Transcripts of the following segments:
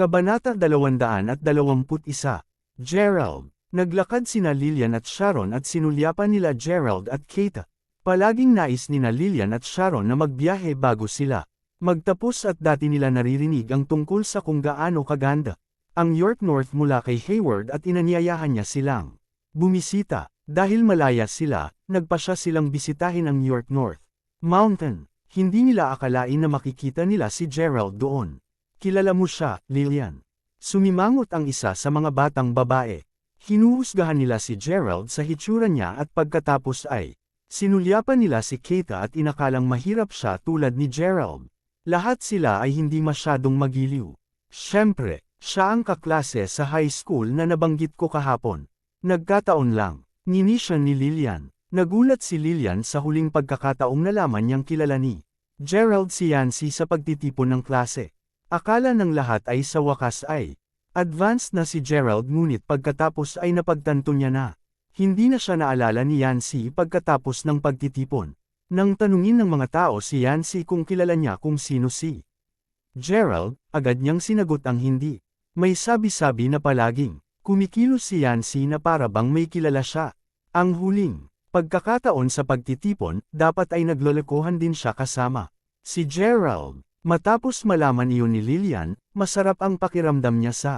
Kabanata 221. Gerald. Naglakad sina Lillian at Sharon at sinulyapan nila Gerald at Kate. Palaging nais nina Lillian at Sharon na magbiyahe bago sila magtapos at dati nila naririnig ang tungkol sa kung gaano kaganda ang York North mula kay Hayward at inanyayahan niya silang bumisita. Dahil malaya sila, nagpasya silang bisitahin ang York North Mountain. Hindi nila akalain na makikita nila si Gerald doon. Kilala mo siya, Lillian. Sumimangot ang isa sa mga batang babae. Hinuhusgahan nila si Gerald sa hitsura niya at pagkatapos ay sinulyapan nila si Kate at inakalang mahirap siya tulad ni Gerald. Lahat sila ay hindi masyadong magiliw. Siyempre, siya ang kaklase sa high school na nabanggit ko kahapon. Nagkataon lang, nini siya ni Lillian. Nagulat si Lillian sa huling pagkakataong nalaman niyang kilala ni Gerald si Yancy sa pagtitipon ng klase. Akala ng lahat ay sa wakas ay advanced na si Gerald ngunit pagkatapos ay napagtanto niya na hindi na siya naalala ni Yancy pagkatapos ng pagtitipon. Nang tanungin ng mga tao si Yancy kung kilala niya kung sino si Gerald, agad niyang sinagot ang hindi. May sabi-sabi na palaging kumikilos si Yancy na para bang may kilala siya. Ang huling pagkakataon sa pagtitipon, dapat ay naglolokohan din siya kasama si Gerald. Matapos malaman iyon ni Lillian, masarap ang pakiramdam niya sa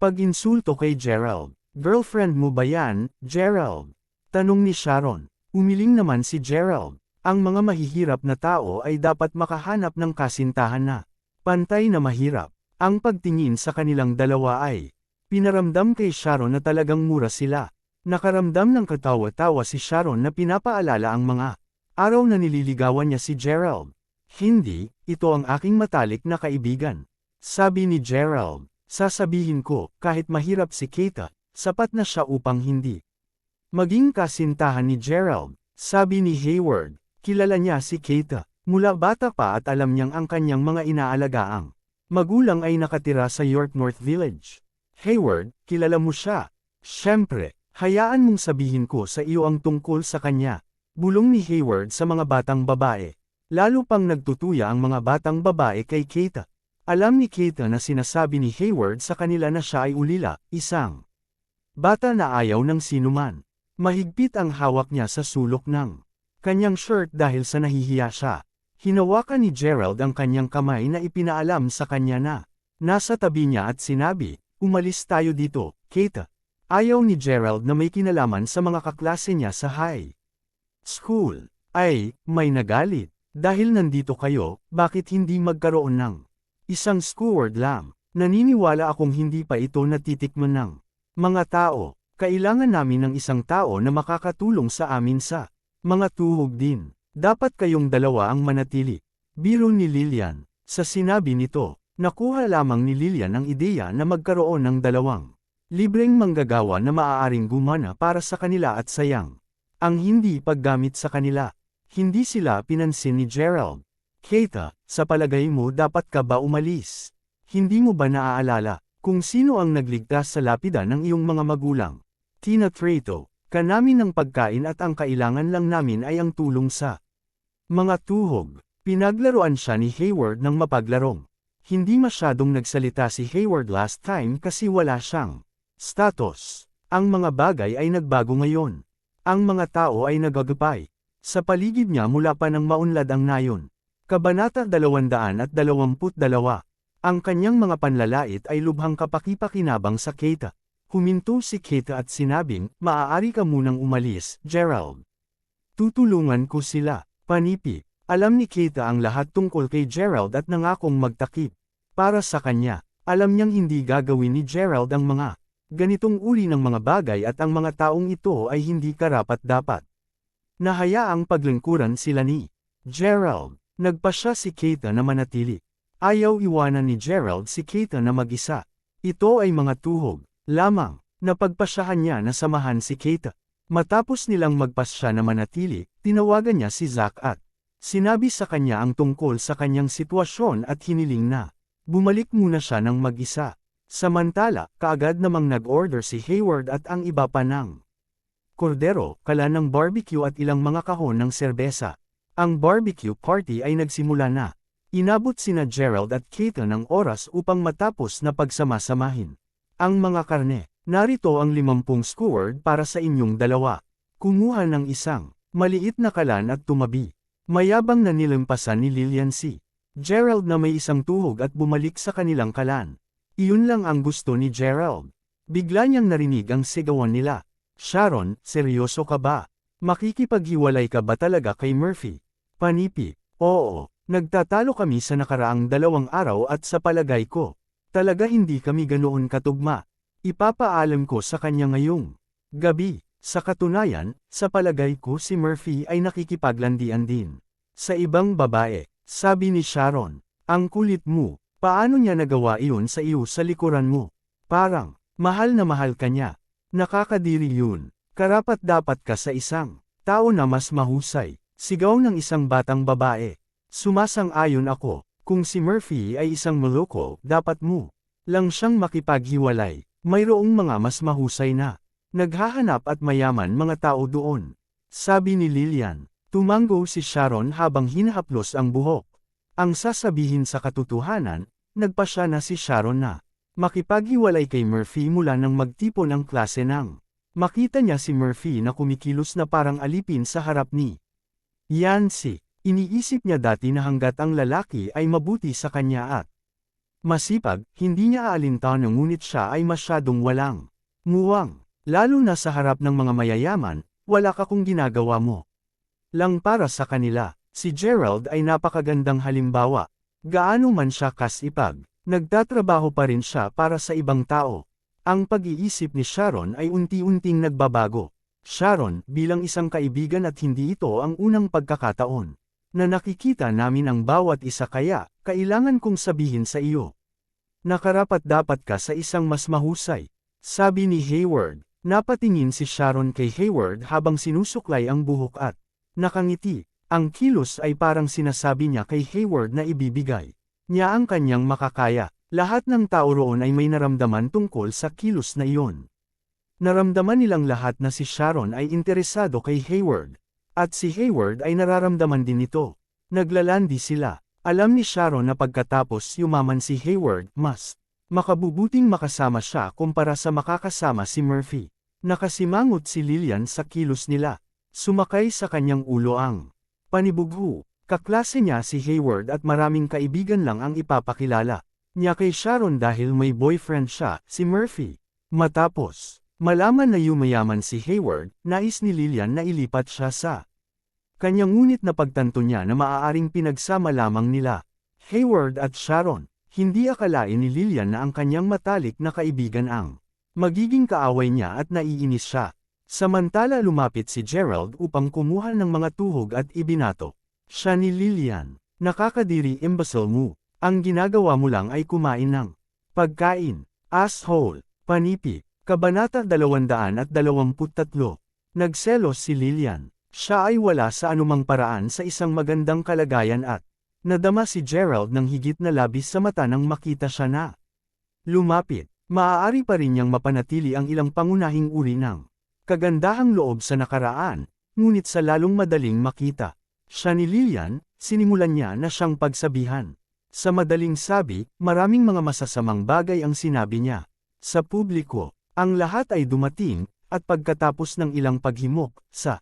pag-insulto kay Gerald. Girlfriend mo ba yan, Gerald? Tanong ni Sharon. Umiling naman si Gerald. Ang mga mahihirap na tao ay dapat makahanap ng kasintahan na pantay na mahirap. Ang pagtingin sa kanilang dalawa ay pinaramdam kay Sharon na talagang mura sila. Nakaramdam ng katawa-tawa si Sharon na pinapaalala ang mga araw na nililigawan niya si Gerald. Hindi, ito ang aking matalik na kaibigan. Sabi ni Gerald, sasabihin ko, kahit mahirap si Kate, sapat na siya upang hindi maging kasintahan ni Gerald. Sabi ni Hayward, kilala niya si Kate. Mula bata pa at alam niyang ang kanyang mga inaalagaang magulang ay nakatira sa York North Village. Hayward, kilala mo siya? Siyempre, hayaan mong sabihin ko sa iyo ang tungkol sa kanya. Bulong ni Hayward sa mga batang babae. Lalo pang nagtutuya ang mga batang babae kay Kate. Alam ni Kate na sinasabi ni Hayward sa kanila na siya ay ulila, isang bata na ayaw ng sinuman. Mahigpit ang hawak niya sa sulok ng kanyang shirt dahil sa nahihiya siya. Hinawakan ni Gerald ang kanyang kamay na ipinaalam sa kanya na nasa tabi niya at sinabi, umalis tayo dito, Kate. Ayaw ni Gerald na may kinalaman sa mga kaklase niya sa high school. Ay, may nagalit. Dahil nandito kayo, bakit hindi magkaroon ng isang squidward lang? Naniniwala akong hindi pa ito natitikman ng mga tao. Kailangan namin ng isang tao na makakatulong sa amin sa mga tuhog din. Dapat kayong dalawa ang manatili. Biro ni Lillian. Sa sinabi nito, nakuha lamang ni Lillian ang ideya na magkaroon ng dalawang libreng manggagawa na maaaring gumana para sa kanila at sayang ang hindi paggamit sa kanila. Hindi sila pinansin ni Gerald. Kate, sa palagay mo dapat ka ba umalis? Hindi mo ba naaalala kung sino ang nagligtas sa lapida ng iyong mga magulang? Tinatrato ka namin ng pagkain at ang kailangan lang namin ay ang tulong sa mga tuhog. Pinaglaruan siya ni Hayward ng mapaglarong. Hindi masyadong nagsalita si Hayward last time kasi wala siyang status. Ang mga bagay ay nagbago ngayon. Ang mga tao ay nagagapay sa paligid niya mula pa nang maunlad ang nayon. Kabanata 222. Ang kanyang mga panlalait ay lubhang kapaki-pakinabang sa Kate. Huminto si Kate at sinabing, maaari ka munang umalis, Gerald. Tutulungan ko sila. Panipi. Alam ni Kate ang lahat tungkol kay Gerald at nangakong magtakip. Para sa kanya, alam niyang hindi gagawin ni Gerald ang mga ganitong uri ng mga bagay at ang mga taong ito ay hindi karapat-dapat. Nahayaang paglingkuran sila ni Gerald. Nagpasya si Kate na manatili. Ayaw iwanan ni Gerald si Kate na mag-isa. Ito ay mga tuhog lamang. Napagpasyahan niya na samahan si Kate. Matapos nilang magpasya na manatili, tinawagan niya si Zach at sinabi sa kanya ang tungkol sa kanyang sitwasyon at hiniling na bumalik muna siya ng mag-isa. Samantala, kaagad namang nag-order si Hayward at ang iba pa ng kordero, kala ng barbecue at ilang mga kahon ng serbesa. Ang barbecue party ay nagsimula na. Inabot sina Gerald at Keita ng oras upang matapos na pagsamasamahin ang mga karne. Narito ang 50 skewered para sa inyong dalawa. Kumuha ng isang maliit na kalan at tumabi. Mayabang na nilampasan ni Lillian si Gerald na may isang tuhog at bumalik sa kanilang kalan. Iyon lang ang gusto ni Gerald. Bigla niyang narinig ang sigawan nila. Sharon, seryoso ka ba? Makikipaghiwalay ka ba talaga kay Murphy? Panipi, oo, nagtatalo kami sa nakaraang 2 araw at sa palagay ko, talaga hindi kami ganoon katugma. Ipapaalam ko sa kanya ngayong gabi. Sa katunayan, sa palagay ko si Murphy ay nakikipaglandian din sa ibang babae. Sabi ni Sharon, ang kulit mo, paano niya nagawa iyon sa iyo sa likuran mo? Parang, mahal na mahal ka niya. Nakakadiri yun. Karapat-dapat ka sa isang tao na mas mahusay. Sigaw ng isang batang babae. Sumasang-ayon ako, kung si Murphy ay isang maloko, dapat mo lang siyang makipaghiwalay. Mayroong mga mas mahusay na naghahanap at mayaman mga tao doon. Sabi ni Lillian. Tumango si Sharon habang hinahaplos ang buhok. Ang sasabihin sa katotohanan, nagpasya na si Sharon na makipaghiwalay kay Murphy mula nang magtipon ang klase nang makita niya si Murphy na kumikilos na parang alipin sa harap ni Yancy. Iniisip niya dati na hanggat ang lalaki ay mabuti sa kanya at masipag, hindi niya aalintaw ngunit siya ay masyadong walang muwang. Lalo na sa harap ng mga mayayaman, wala ka kung ginagawa mo lang para sa kanila. Si Gerald ay napakagandang halimbawa. Gaano man siya kasipag, nagtatrabaho pa rin siya para sa ibang tao. Ang pag-iisip ni Sharon ay unti-unting nagbabago. Sharon, bilang isang kaibigan at hindi ito ang unang pagkakataon na nakikita namin ang bawat isa, kaya kailangan kong sabihin sa iyo. Nakarapat-dapat ka sa isang mas mahusay. Sabi ni Hayward. Napatingin si Sharon kay Hayward habang sinusuklay ang buhok at nakangiti. Ang kilos ay parang sinasabi niya kay Hayward na ibibigay niya ang kanyang makakaya. Lahat ng tao roon ay may naramdaman tungkol sa kilos na iyon. Naramdaman nilang lahat na si Sharon ay interesado kay Hayward. At si Hayward ay nararamdaman din ito. Naglalandi sila. Alam ni Sharon na pagkatapos yumaman si Hayward, mas makabubuting makasama siya kumpara sa makakasama si Murphy. Nakasimangot si Lillian sa kilos nila. Sumakay sa kanyang ulo ang panibugho. Kaklase niya si Hayward at maraming kaibigan lang ang ipapakilala niya kay Sharon dahil may boyfriend siya, si Murphy. Matapos malaman na yumayaman si Hayward, nais ni Lillian na ilipat siya sa kanya, ngunit napagtanto niya na maaaring pinagsama lamang nila Hayward at Sharon. Hindi akalain ni Lillian na ang kanyang matalik na kaibigan ang magiging kaaway niya at naiinis siya. Samantala lumapit si Gerald upang kumuha ng mga tuhog at ibinato siya ni Lillian. Nakakadiri, imbecile mo. Ang ginagawa mo lang ay kumain ng pagkain. Asshole. Panipi. Kabanata 223. Nagselos si Lillian. Siya ay wala sa anumang paraan sa isang magandang kalagayan at nadama si Gerald ng higit na labis sa mata nang makita siya na lumapit. Maaari pa rin niyang mapanatili ang ilang pangunahing uri ng kagandahang loob sa nakaraan, ngunit sa lalong madaling makita siya ni Lillian, sinimulan niya na siyang pagsabihan. Sa madaling sabi, maraming mga masasamang bagay ang sinabi niya sa publiko. Ang lahat ay dumating, at pagkatapos ng ilang paghimok, sa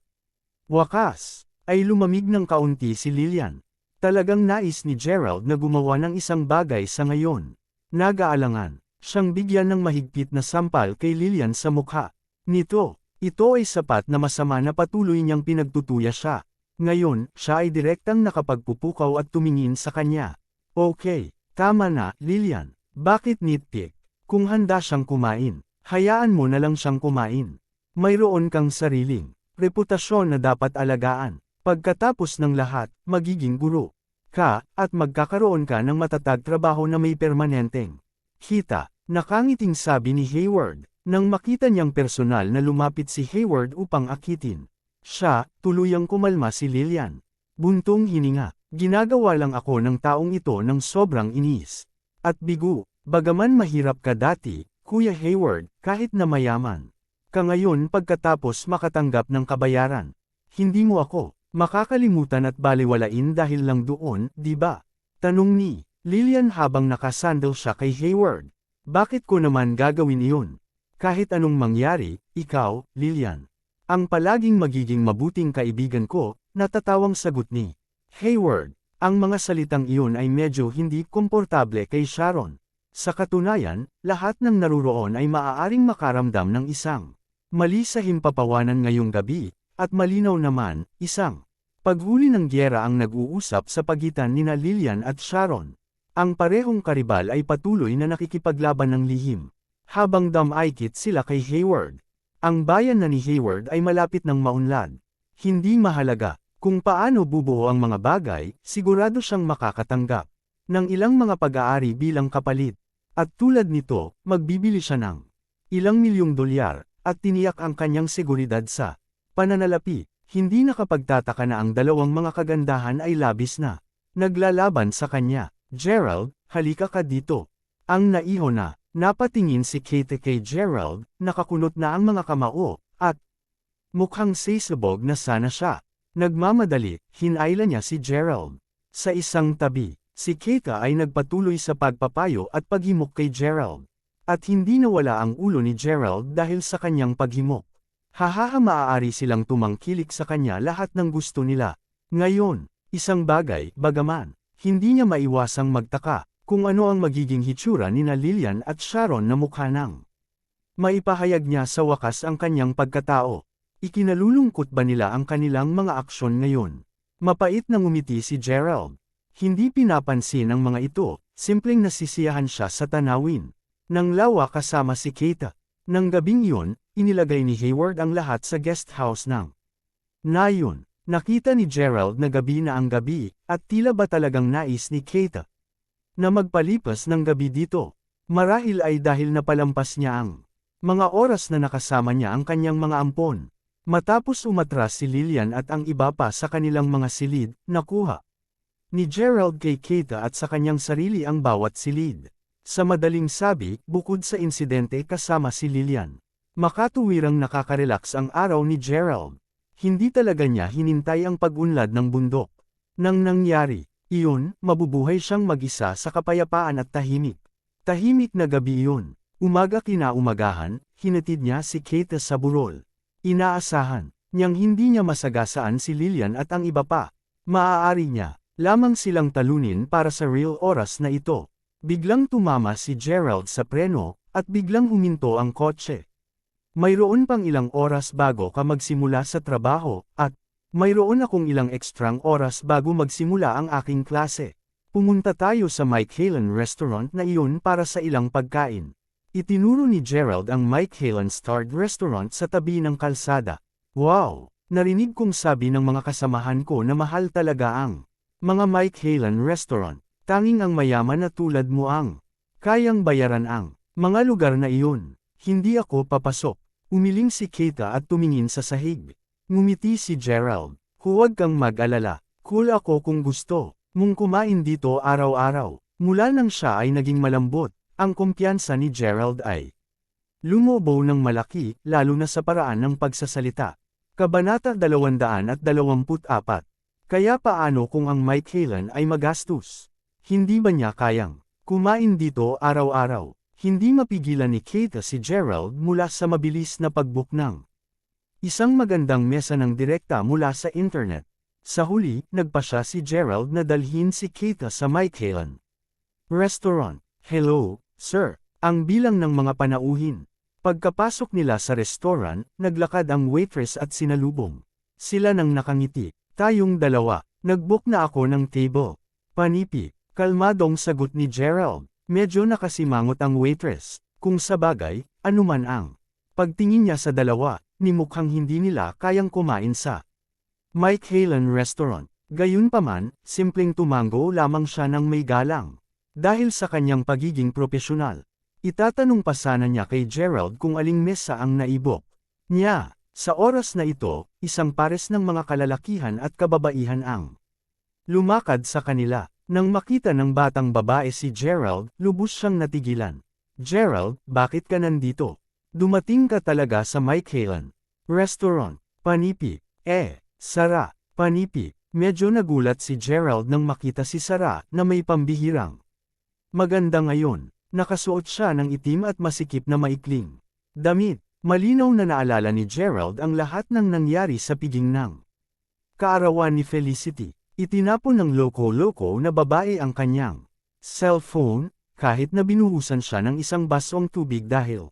wakas, ay lumamig ng kaunti si Lillian. Talagang nais ni Gerald na gumawa ng isang bagay sa ngayon. Nag-aalangan siyang bigyan ng mahigpit na sampal kay Lillian sa mukha. Ito ay sapat na masama na patuloy niyang pinagtutuya siya. Ngayon, siya ay direktang nakapagpupukaw at tumingin sa kanya. Okay, tama na, Lillian. Bakit nitpick? Kung handa siyang kumain, hayaan mo na lang siyang kumain. Mayroon kang sariling reputasyon na dapat alagaan. Pagkatapos ng lahat, magiging guro ka, at magkakaroon ka ng matatag trabaho na may permanenteng kita. Nakangiting sabi ni Hayward. Nang makita niyang personal na lumapit si Hayward upang akitin siya, tuluyang kumalma si Lillian. Buntong hininga. Ginagawa lang ako ng taong ito ng sobrang inis at bigo. Bagaman mahirap ka dati, Kuya Hayward, kahit na mayaman ka ngayon pagkatapos makatanggap ng kabayaran. Hindi mo ako makakalimutan at balewalain dahil lang doon, di ba? Tanong ni Lillian habang nakasandal siya kay Hayward. Bakit ko naman gagawin iyon? Kahit anong mangyari, ikaw, Lillian. Ang palaging magiging mabuting kaibigan ko, natatawang sagot ni Hayward. Ang mga salitang iyon ay medyo hindi komportable kay Sharon. Sa katunayan, lahat ng naruroon ay maaaring makaramdam ng isang mali sa himpapawanan ngayong gabi, at malinaw naman, isang paghuli ng gyera ang nag-uusap sa pagitan nina Lillian at Sharon. Ang parehong karibal ay patuloy na nakikipaglaban ng lihim. Habang damaykit sila kay Hayward. Ang bayan na ni Hayward ay malapit ng maunlad. Hindi mahalaga kung paano bubuo ang mga bagay, sigurado siyang makakatanggap ng ilang mga pag-aari bilang kapalit. At tulad nito, magbibili siya ng ilang milyong dolyar, at tiniyak ang kanyang seguridad sa pananalapi. Hindi nakapagtataka na ang dalawang mga kagandahan ay labis na naglalaban sa kanya. Gerald, halika ka dito. Ang naiho na, napatingin si Kate kay Gerald, nakakunot na ang mga kamao, at mukhang sisabog na sana siya. Nagmamadali, hinayla niya si Gerald. Sa isang tabi, si Kate ay nagpatuloy sa pagpapayo at paghimok kay Gerald. At hindi nawala ang ulo ni Gerald dahil sa kanyang paghimok. Hahaha, maaari silang tumangkilik sa kanya lahat ng gusto nila. Ngayon, isang bagay, bagaman, hindi niya maiwasang magtaka, kung ano ang magiging hitsura nina Lillian at Sharon na mukha nang maipahayag niya sa wakas ang kanyang pagkatao. Ikinalulungkot ba nila ang kanilang mga aksyon ngayon? Mapait na ngumiti si Gerald. Hindi pinapansin ang mga ito, simpleng nasisiyahan siya sa tanawin ng lawa kasama si Kate. Nang gabing iyon, inilagay ni Hayward ang lahat sa guest house ng Nayon. Nakita ni Gerald na gabi na ang gabi, at tila ba talagang nais ni Kate na magpalipas ng gabi dito. Marahil ay dahil napalampas niya ang mga oras na nakasama niya ang kanyang mga ampon. Matapos umatras si Lillian at ang iba pa sa kanilang mga silid, nakuha ni Gerald kay Kate at sa kanyang sarili ang bawat silid. Sa madaling sabi, bukod sa insidente kasama si Lillian, makatuwirang nakaka-relax ang araw ni Gerald. Hindi talaga niya hinintay ang pag-unlad ng bundok. Nang nangyari iyon, mabubuhay siyang mag-isa sa kapayapaan at tahimik. Tahimik na gabi iyon. Umaga kinaumagahan, hinatid niya si Kate sa burol. Inaasahan niyang hindi niya masagasaan si Lillian at ang iba pa. Maaari niya lamang silang talunin para sa real oras na ito. Biglang tumama si Gerald sa preno, at biglang huminto ang kotse. Mayroon pang ilang oras bago ka magsimula sa trabaho, at mayroon akong ilang ekstrang oras bago magsimula ang aking klase. Pumunta tayo sa Mike Halen restaurant na iyon para sa ilang pagkain. Itinuro ni Gerald ang Mike Halen Starred Restaurant sa tabi ng kalsada. Wow! Narinig kong sabi ng mga kasamahan ko na mahal talaga ang mga Mike Halen Restaurant. Tanging ang mayaman na tulad mo ang kayang bayaran ang mga lugar na iyon. Hindi ako papasok. Umiling si Kate at tumingin sa sahig. Ngumiti si Gerald. Huwag kang mag-alala. Cool ako kung gusto mong kumain dito araw-araw. Mula nang siya ay naging malambot, ang kumpiyansa ni Gerald ay lumobo ng malaki, lalo na sa paraan ng pagsasalita. Kabanata 224. Kaya paano kung ang Mike Halen ay magastos? Hindi ba niya kayang kumain dito araw-araw? Hindi mapigilan ni Kate si Gerald mula sa mabilis na pag-book ng isang magandang mesa ng direkta mula sa internet. Sa huli, nagpasya si Gerald na dalhin si Kate sa Mike Halen Restaurant. Hello, sir. Ang bilang ng mga panauhin. Pagkapasok nila sa restaurant, naglakad ang waitress at sinalubong sila nang nakangiti. Tayong dalawa. Nag-book na ako ng table. Panipi. Kalmadong sagot ni Gerald. Medyo nakasimangot ang waitress. Kung sa bagay, anuman ang pagtingin niya sa dalawa, ni mukhang hindi nila kayang kumain sa Mike Halen Restaurant. Gayunpaman, simpleng tumango lamang siya ng may galang. Dahil sa kanyang pagiging propesyonal. Itatanong pa sana niya kay Gerald kung aling mesa ang naibok niya. Sa oras na ito, isang pares ng mga kalalakihan at kababaihan ang lumakad sa kanila. Nang makita ng batang babae si Gerald, lubos siyang natigilan. Gerald, bakit ka nandito? Dumating ka talaga sa Mike Halen Restaurant. Panipi. Sara. Panipi. Medyo nagulat si Gerald nang makita si Sarah na may pambihirang maganda ngayon. Nakasuot siya ng itim at masikip na maikling damit. Malinaw na naalala ni Gerald ang lahat ng nangyari sa piging ng kaarawan ni Felicity. Itinapon ng loko-loko na babae ang kanyang cellphone, kahit na binuhusan siya ng isang basong tubig dahil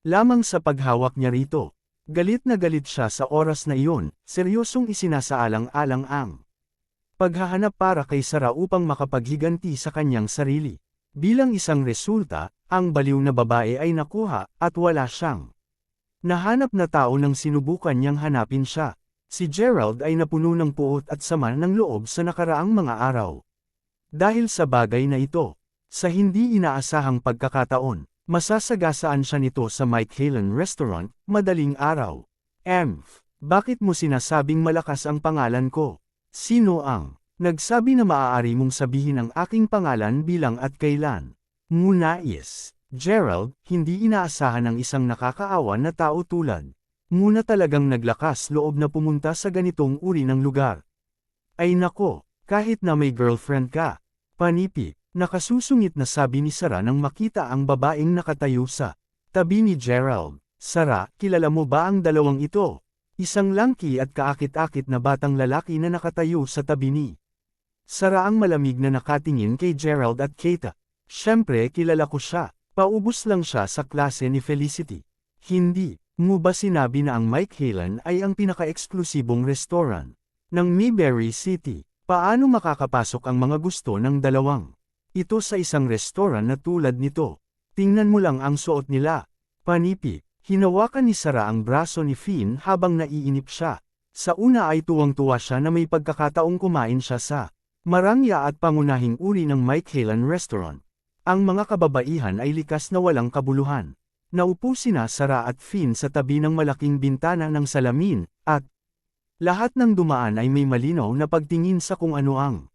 lamang sa paghawak niya rito. Galit na galit siya sa oras na iyon, seryosong isinasaalang-alang ang paghahanap para kay Sarah upang makapaghiganti sa kanyang sarili. Bilang isang resulta, ang baliw na babae ay nakuha at wala siyang nahanap na tao nang sinubukan niyang hanapin siya. Si Gerald ay napuno ng puot at sama ng loob sa nakaraang mga araw. Dahil sa bagay na ito, sa hindi inaasahang pagkakataon, masasagasaan siya nito sa Mike Halen Restaurant, madaling araw. Bakit mo sinasabing malakas ang pangalan ko? Sino ang nagsabi na maaari mong sabihin ang aking pangalan bilang at kailan? Ngunais, Gerald, hindi inaasahan ng isang nakakaawa na tao tulad. Muna talagang naglakas loob na pumunta sa ganitong uri ng lugar. Ay nako, kahit na may girlfriend ka. Panipi, nakasusungit na sabi ni Sarah nang makita ang babaeng nakatayo sa tabi ni Gerald. Sarah, kilala mo ba ang dalawang ito? Isang langki at kaakit-akit na batang lalaki na nakatayo sa tabi ni Sarah ang malamig na nakatingin kay Gerald at Keita. Siyempre kilala ko siya, paubos lang siya sa klase ni Felicity. Hindi mo ba sinabi na ang Mike Halen ay ang pinaka-eksklusibong restaurant ng Mayberry City? Paano makakapasok ang mga gusto ng dalawang ito sa isang restaurant na tulad nito? Tingnan mo lang ang suot nila. Panipi, hinawakan ni Sarah ang braso ni Finn habang naiinip siya. Sa una ay tuwang-tuwa siya na may pagkakataong kumain siya sa marangya at pangunahing uri ng Mike Halen Restaurant. Ang mga kababaihan ay likas na walang kabuluhan. Naupo sina Sarah at Finn sa tabi ng malaking bintana ng salamin, at lahat ng dumaan ay may malinaw na pagtingin sa kung ano ang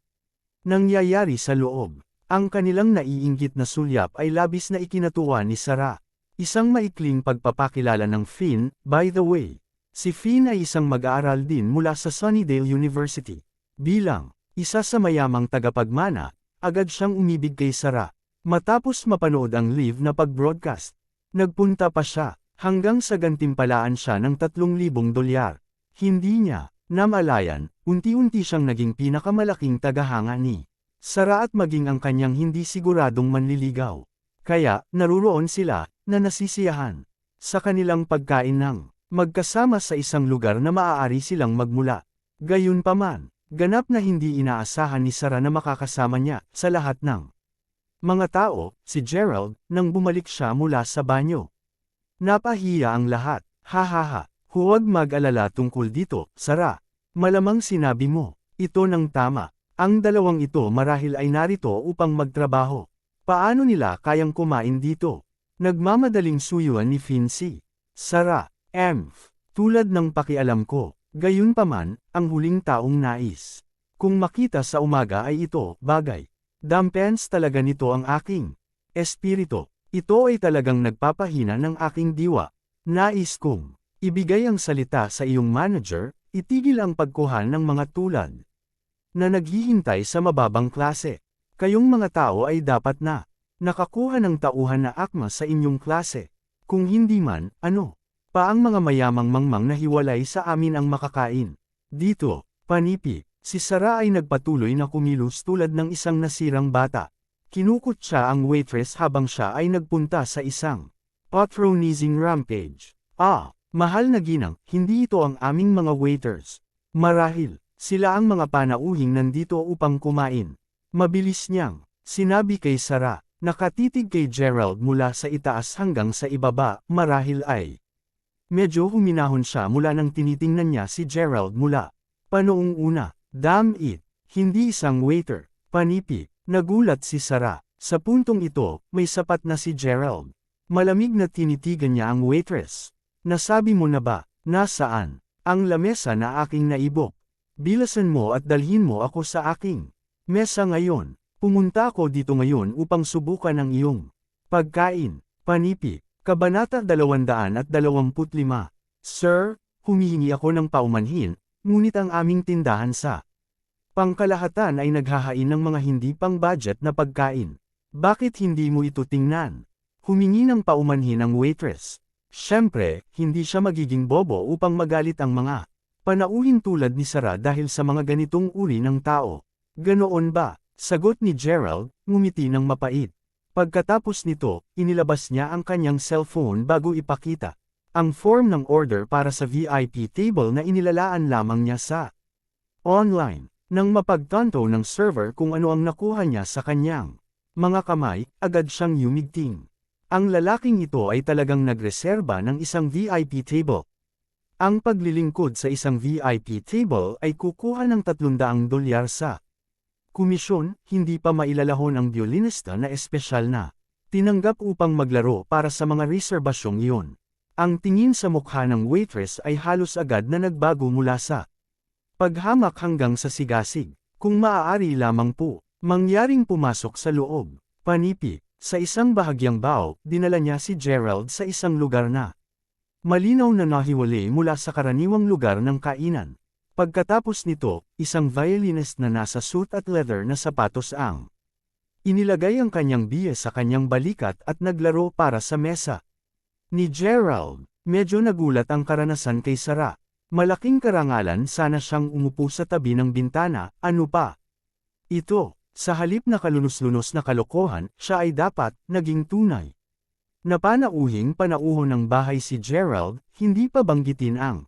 nangyayari sa loob. Ang kanilang naiinggit na sulyap ay labis na ikinatuwa ni Sarah. Isang maikling pagpapakilala ng Finn. By the way, si Finn ay isang mag-aaral din mula sa Sunnydale University. Bilang isa sa mayamang tagapagmana, agad siyang umibig kay Sarah. Matapos mapanood ang live na pag-broadcast, nagpunta pa siya, hanggang sa gantimpalaan siya ng $3,000. Hindi niya namalayan, unti-unti siyang naging pinakamalaking tagahanga ni Sarah at maging ang kanyang hindi siguradong manliligaw. Kaya, naruroon sila, na nasisiyahan sa kanilang pagkain ng magkasama sa isang lugar na maaari silang magmula. Gayunpaman, ganap na hindi inaasahan ni Sarah na makakasama niya sa lahat ng mga tao, si Gerald, nang bumalik siya mula sa banyo. Napahiya ang lahat. Hahaha, huwag mag-alala tungkol dito, Sarah. Malamang sinabi mo, ito nang tama. Ang dalawang ito marahil ay narito upang magtrabaho. Paano nila kayang kumain dito? Nagmamadaling suyuan ni Fincy. Sarah, tulad ng pakialam ko. Gayunpaman, ang huling taong nais kung makita sa umaga ay ito, bagay. Dampens talaga nito ang aking espiritu. Ito ay talagang nagpapahina ng aking diwa. Nais kong ibigay ang salita sa iyong manager, itigil ang pagkuhan ng mga tulad na naghihintay sa mababang klase. Kayong mga tao ay dapat na nakakuha ng tauhan na akma sa inyong klase. Kung hindi man, ano? Pa ang mga mayamang mangmang na hiwalay sa amin ang makakain. Dito, panipi, si Sarah ay nagpatuloy na kumilos tulad ng isang nasirang bata. Kinukot siya ang waitress habang siya ay nagpunta sa isang patronizing rampage. Mahal na ginang, hindi ito ang aming mga waiters. Marahil, sila ang mga panauhing nandito upang kumain. Mabilis niyang sinabi kay Sarah, nakatitig kay Gerald mula sa itaas hanggang sa ibaba, marahil ay medyo huminahon siya mula nang tinitingnan niya si Gerald mula panoong una. Damn it, hindi isang waiter. Panipi, nagulat si Sarah. Sa puntong ito, may sapat na si Gerald. Malamig na tinitigan niya ang waitress. Nasabi mo na ba, nasaan ang lamesa na aking naibok? Bilasan mo at dalhin mo ako sa aking mesa ngayon. Pumunta ako dito ngayon upang subukan ang iyong pagkain. Panipi, Kabanata 225. Sir, humihingi ako ng paumanhin, ngunit ang aming tindahan sa Pangkalahatan ay naghahain ng mga hindi pang-budget na pagkain. Bakit hindi mo ito tingnan? Humingi ng paumanhin ang waitress. Siyempre, hindi siya magiging bobo upang magalit ang mga panauhin tulad ni Sarah dahil sa mga ganitong uri ng tao. Ganoon ba? Sagot ni Gerald, ngumiti ng mapait. Pagkatapos nito, inilabas niya ang kanyang cellphone bago ipakita ang form ng order para sa VIP table na inilalaan lamang niya sa online. Nang mapagtanto ng server kung ano ang nakuha niya sa kanyang mga kamay, agad siyang yumigting. Ang lalaking ito ay talagang nagreserba ng isang VIP table. Ang paglilingkod sa isang VIP table ay kukuha ng $300 sa komisyon, hindi pa mailalahon ang violinista na espesyal na tinanggap upang maglaro para sa mga reserbasyong iyon. Ang tingin sa mukha ng waitress ay halos agad na nagbago mula sa paghamak hanggang sa sigasig. Kung maaari lamang po, mangyaring pumasok sa loob. Panipi, sa isang bahagyang bao, dinala niya si Gerald sa isang lugar na malinaw na nahiwalay mula sa karaniwang lugar ng kainan. Pagkatapos nito, isang violinist na nasa suit at leather na sapatos ang inilagay ang kanyang biye sa kanyang balikat at naglaro para sa mesa ni Gerald. Medyo nagulat ang karanasan kay Sarah. Malaking karangalan sana siyang umupo sa tabi ng bintana, ano pa? Ito, sa halip na kalunos-lunos na kalokohan, siya ay dapat naging tunay. Napanauhing panauho ng bahay si Gerald, hindi pa banggitin ang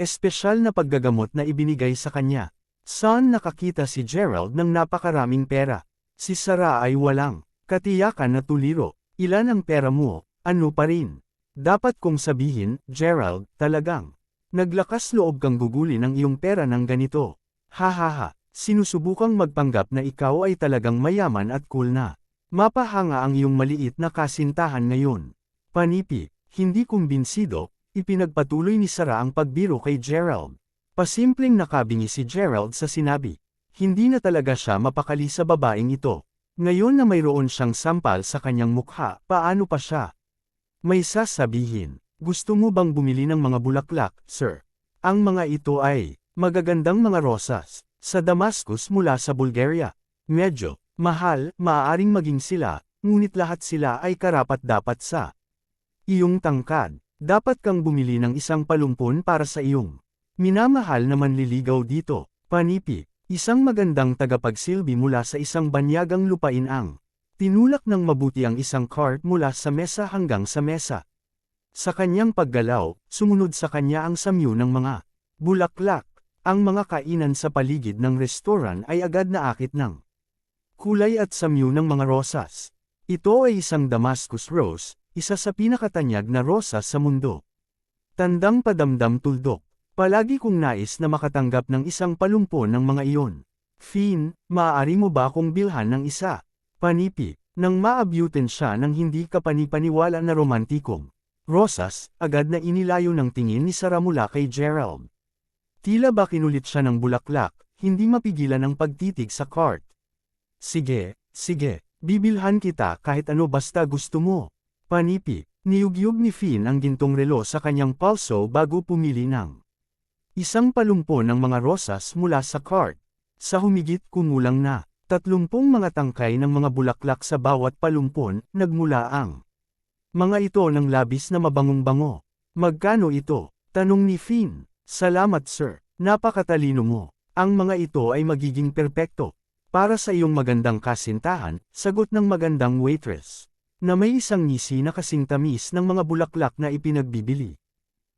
espesyal na paggagamot na ibinigay sa kanya. Saan nakakita si Gerald ng napakaraming pera? Si Sarah ay walang katiyakan na tuliro. Ilan ang pera mo? Ano pa rin? Dapat kong sabihin, Gerald, talagang naglakas loob kang gugulin ang iyong pera ng ganito. Hahaha, sinusubukang magpanggap na ikaw ay talagang mayaman at cool na. Mapahanga ang iyong maliit na kasintahan ngayon. Panipi, hindi kumbinsido, ipinagpatuloy ni Sarah ang pagbiro kay Gerald. Pasimpleng nakabingi si Gerald sa sinabi. Hindi na talaga siya mapakali sa babaeng ito. Ngayon na mayroon siyang sampal sa kanyang mukha, paano pa siya may sasabihin? Gusto mo bang bumili ng mga bulaklak, sir? Ang mga ito ay magagandang mga rosas sa Damascus mula sa Bulgaria. Medyo mahal, maaaring maging sila, ngunit lahat sila ay karapat-dapat sa iyong tangkad. Dapat kang bumili ng isang palumpon para sa iyong minamahal na manliligaw dito. Panipi, isang magandang tagapagsilbi mula sa isang banyagang lupain ang tinulak ng mabuti ang isang cart mula sa mesa hanggang sa mesa. Sa kanyang paggalaw, sumunod sa kanya ang samyu ng mga bulaklak. Ang mga kainan sa paligid ng restoran ay agad na akit ng kulay at samyu ng mga rosas. Ito ay isang Damascus rose, isa sa pinakatanyag na rosas sa mundo. Tandang padamdam tuldok. Palagi kong nais na makatanggap ng isang palumpon ng mga iyon. Finn, maaari mo ba akong bilhan ng isa? Panipi, nang maabyutin siya ng hindi kapanipaniwala na romantikong rosas, agad na inilayo ng tingin ni Sarah mula kay Gerald. Tila ba kinulit siya ng bulaklak, hindi mapigilan ang pagtitig sa cart. Sige, bibilhan kita kahit ano basta gusto mo. Panipi, niyugyug ni Finn ang gintong relo sa kanyang palso bago pumili ng isang palumpon ng mga rosas mula sa cart. Sa humigit kumulang na 30 mga tangkay ng mga bulaklak sa bawat palumpon, nagmula ang mga ito ng labis na mabangong-bango. Magkano ito? Tanong ni Finn. Salamat sir, napakatalino mo. Ang mga ito ay magiging perpekto para sa iyong magandang kasintahan, sagot ng magandang waitress, na may isang ngisi na kasing tamis ng mga bulaklak na ipinagbibili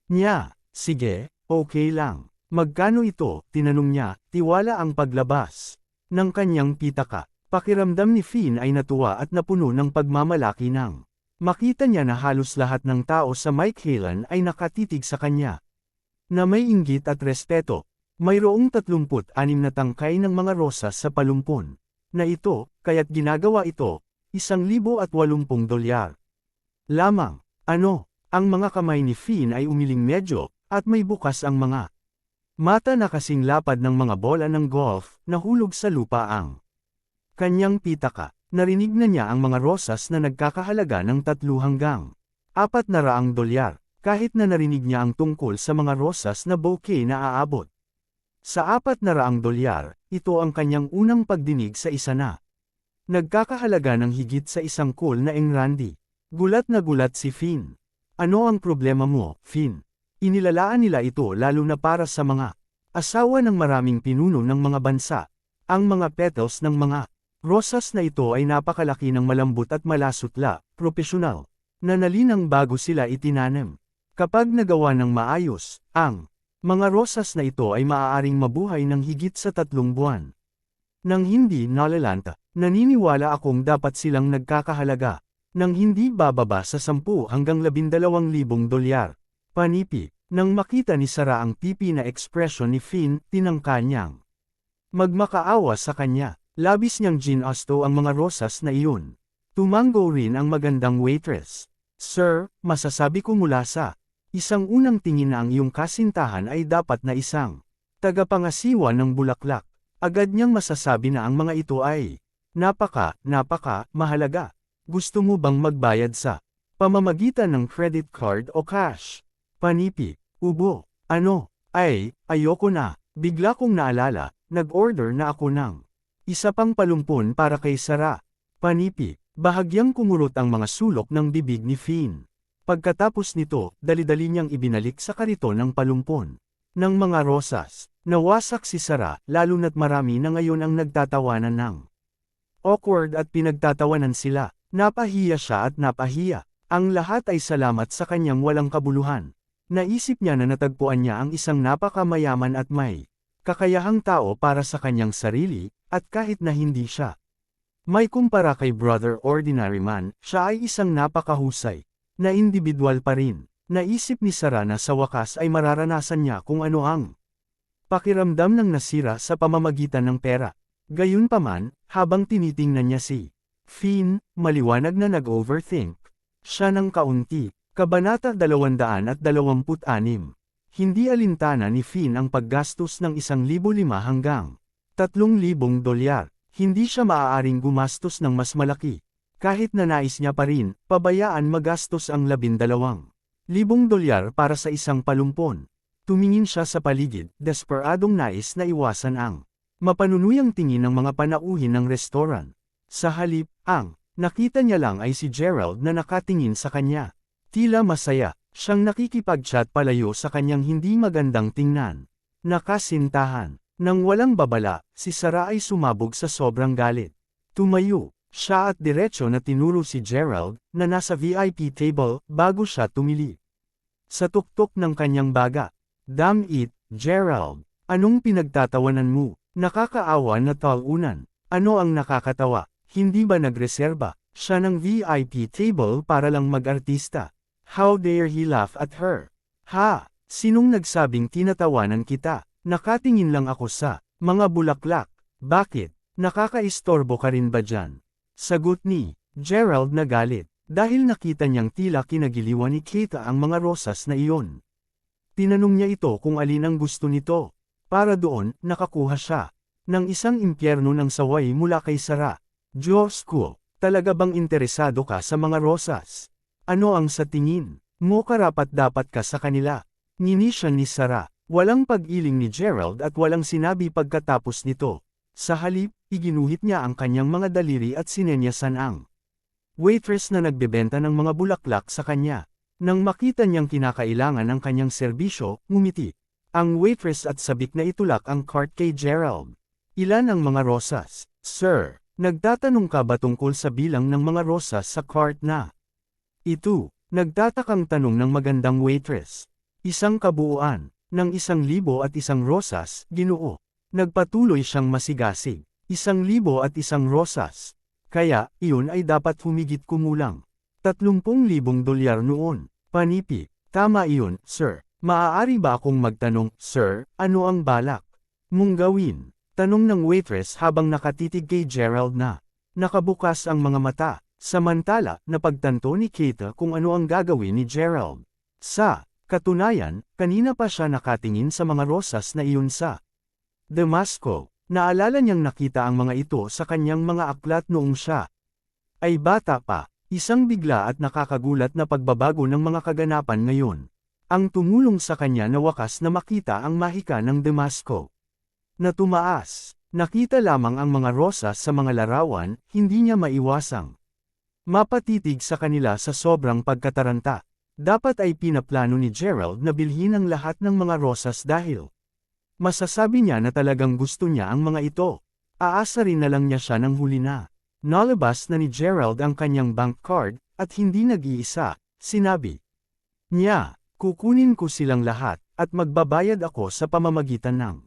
niya. Sige, okay lang. Magkano ito? Tinanong niya, tiwala ang paglabas ng kanyang pitaka. Pakiramdam ni Finn ay natuwa at napuno ng pagmamalaki nang makita niya na halos lahat ng tao sa Mike Halen ay nakatitig sa kanya na may inggit at respeto. Mayroong 36 na tangkay ng mga rosas sa palumpon na ito, kaya't ginagawa ito, $1,080 lamang. Ano? Ang mga kamay ni Finn ay umiling medyo, at may bukas ang mga mata na kasing lapad ng mga bola ng golf, nahulog sa lupa ang kanyang pitaka. Narinig na niya ang mga rosas na nagkakahalaga ng $300 hanggang $400, kahit na narinig niya ang tungkol sa mga rosas na bouquet na aabot Sa $400, ito ang kanyang unang pagdinig sa isa na nagkakahalaga ng higit sa isang cool na engrandi. Gulat na gulat si Finn. Ano ang problema mo, Finn? Inilalaan nila ito lalo na para sa mga asawa ng maraming pinuno ng mga bansa. Ang mga petals ng mga rosas na ito ay napakalaki ng malambot at malasutla, propesyonal, na nalinang bago sila itinanim. Kapag nagawa ng maayos, ang mga rosas na ito ay maaaring mabuhay ng higit sa 3 buwan. Nang hindi nalalanta, naniniwala akong dapat silang nagkakahalaga, nang hindi bababa sa 10 hanggang $12,000. Panipi, nang makita ni Sarah ang pipi na ekspresyon ni Finn, tinangka niyang magmakaawa sa kanya. Labis niyang ginasto ang mga rosas na iyon. Tumango rin ang magandang waitress. Sir, masasabi ko mula sa isang unang tingin na ang iyong kasintahan ay dapat na isang tagapangasiwa ng bulaklak. Agad niyang masasabi na ang mga ito ay napaka mahalaga. Gusto mo bang magbayad sa pamamagitan ng credit card o cash? Panipi, ubo, ano, ayoko na. Bigla kong naalala, nag-order na ako ng isa pang palumpon para kay Sarah. Panipi, bahagyang kumurot ang mga sulok ng bibig ni Finn. Pagkatapos nito, dali-dali niyang ibinalik sa kariton ng palumpon ng mga rosas. Nawasak si Sarah, lalo na't marami na ngayon ang nagtatawanan ng awkward at pinagtatawanan sila. Napahiya siya at napahiya. Ang lahat ay salamat sa kanyang walang kabuluhan. Naisip niya na natagpuan niya ang isang napakamayaman at may kakayahang tao para sa kanyang sarili, at kahit na hindi siya may kumpara kay Brother Ordinary Man, siya ay isang napakahusay na individual pa rin. Naisip ni Sarah na sa wakas ay mararanasan niya kung ano ang pakiramdam ng nasira sa pamamagitan ng pera. Gayunpaman, habang tinitingnan niya si Finn, maliwanag na nag-overthink siya ng kaunti. Kabanata 226. Hindi alintana ni Finn ang paggastos ng $1,500 hanggang $3,000. Hindi siya maaaring gumastos ng mas malaki. Kahit na nais niya pa rin, pabayaan magastos ang $12,000 para sa isang palumpon. Tumingin siya sa paligid, desperadong nais na iwasan ang mapanunuyang tingin ng mga panauhin ng restaurant. Sa halip, ang nakita niya lang ay si Gerald na nakatingin sa kanya. Tila masaya, siyang nakikipag-chat palayo sa kanyang hindi magandang tingnan. Nakasintahan. Nang walang babala, si Sarah ay sumabog sa sobrang galit. Tumayo siya at diretso na tinuro si Gerald, na nasa VIP table, bago siya tumili sa tuktok ng kanyang baga. Damn it, Gerald. Anong pinagtatawanan mo? Nakakaawa na talunan. Ano ang nakakatawa? Hindi ba nagreserba siya ng VIP table para lang mag-artista? How dare he laugh at her? Ha? Sinong nagsabing tinatawanan kita? Nakatingin lang ako sa mga bulaklak. Bakit? Nakakaistorbo ka rin ba dyan? Sagot ni Gerald na galit, dahil nakita niyang tila kinagiliwan ni Keita ang mga rosas na iyon. Tinanong niya ito kung alin ang gusto nito. Para doon, nakakuha siya ng isang impyerno ng saway mula kay Sarah. Diyos ko, talaga bang interesado ka sa mga rosas? Ano ang sa tingin mo karapat-dapat ka sa kanila? Ngini siya ni Sarah. Walang pag-iling ni Gerald at walang sinabi pagkatapos nito. Sa halip, iginuhit niya ang kanyang mga daliri at sinenyasan ang waitress na nagbebenta ng mga bulaklak sa kanya. Nang makita niyang kinakailangan ng kanyang serbisyo, ngumiti ang waitress at sabik na itulak ang cart kay Gerald. Ilan ang mga rosas? Sir, nagtatanong ka ba tungkol sa bilang ng mga rosas sa cart na ito? Nagtatakang tanong ng magandang waitress. Isang kabuuan ng 1,001 rosas, Ginoo. Nagpatuloy siyang masigasig. 1,001 rosas. Kaya, iyon ay dapat humigit kumulang $30,000 noon. Panipi, tama iyon, sir. Maaari ba akong magtanong, sir, ano ang balak mong gawin? Tanong ng waitress habang nakatitig kay Gerald na nakabukas ang mga mata. Samantala, napagtanto ni Keita kung ano ang gagawin ni Gerald. Sa katunayan, kanina pa siya nakatingin sa mga rosas na iyon sa Damasco. Naalala niyang nakita ang mga ito sa kanyang mga aklat noong siya ay bata pa. Isang bigla at nakakagulat na pagbabago ng mga kaganapan ngayon ang tumulong sa kanya na wakas na makita ang mahika ng Damasco. na tumaas. Nakita lamang ang mga rosas sa mga larawan, hindi niya maiwasang mapatitig sa kanila sa sobrang pagkataranta. Dapat ay pinaplano ni Gerald na bilhin ang lahat ng mga rosas dahil masasabi niya na talagang gusto niya ang mga ito. Aasa rin na lang niya siya ng huli na. Nalabas na ni Gerald ang kanyang bank card, at hindi nag-iisa, sinabi niya, kukunin ko silang lahat, at magbabayad ako sa pamamagitan ng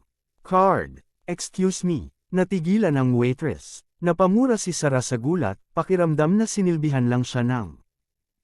card. Excuse me, natigilan ang waitress. Napamura si Sarah sa gulat, pakiramdam na sinilbihan lang siya ng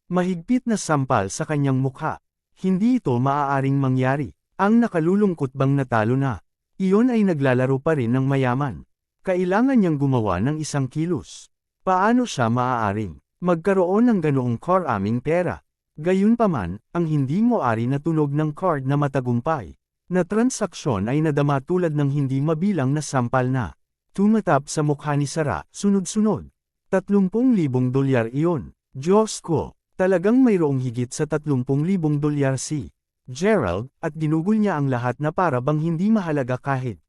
mahigpit na sampal sa kanyang mukha. Hindi ito maaaring mangyari. Ang nakalulungkot bang natalo na? Iyon ay naglalaro pa rin ng mayaman. Kailangan niyang gumawa ng isang kilos. Paano siya maaaring magkaroon ng ganoong karaming pera? Gayunpaman, ang hindi mo-ari na tunog ng card na matagumpay na transaksyon ay nadama tulad ng hindi mabilang na sampal na tumatap sa mukha ni Sarah, sunod-sunod. 30,000 dolyar iyon. Diyos ko, talagang mayroong higit sa 30,000 dolyar si Gerald, at ginugol niya ang lahat na para bang hindi mahalaga kahit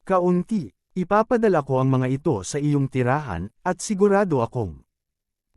kaunti. Ipapadala ko ang mga ito sa iyong tirahan, at sigurado akong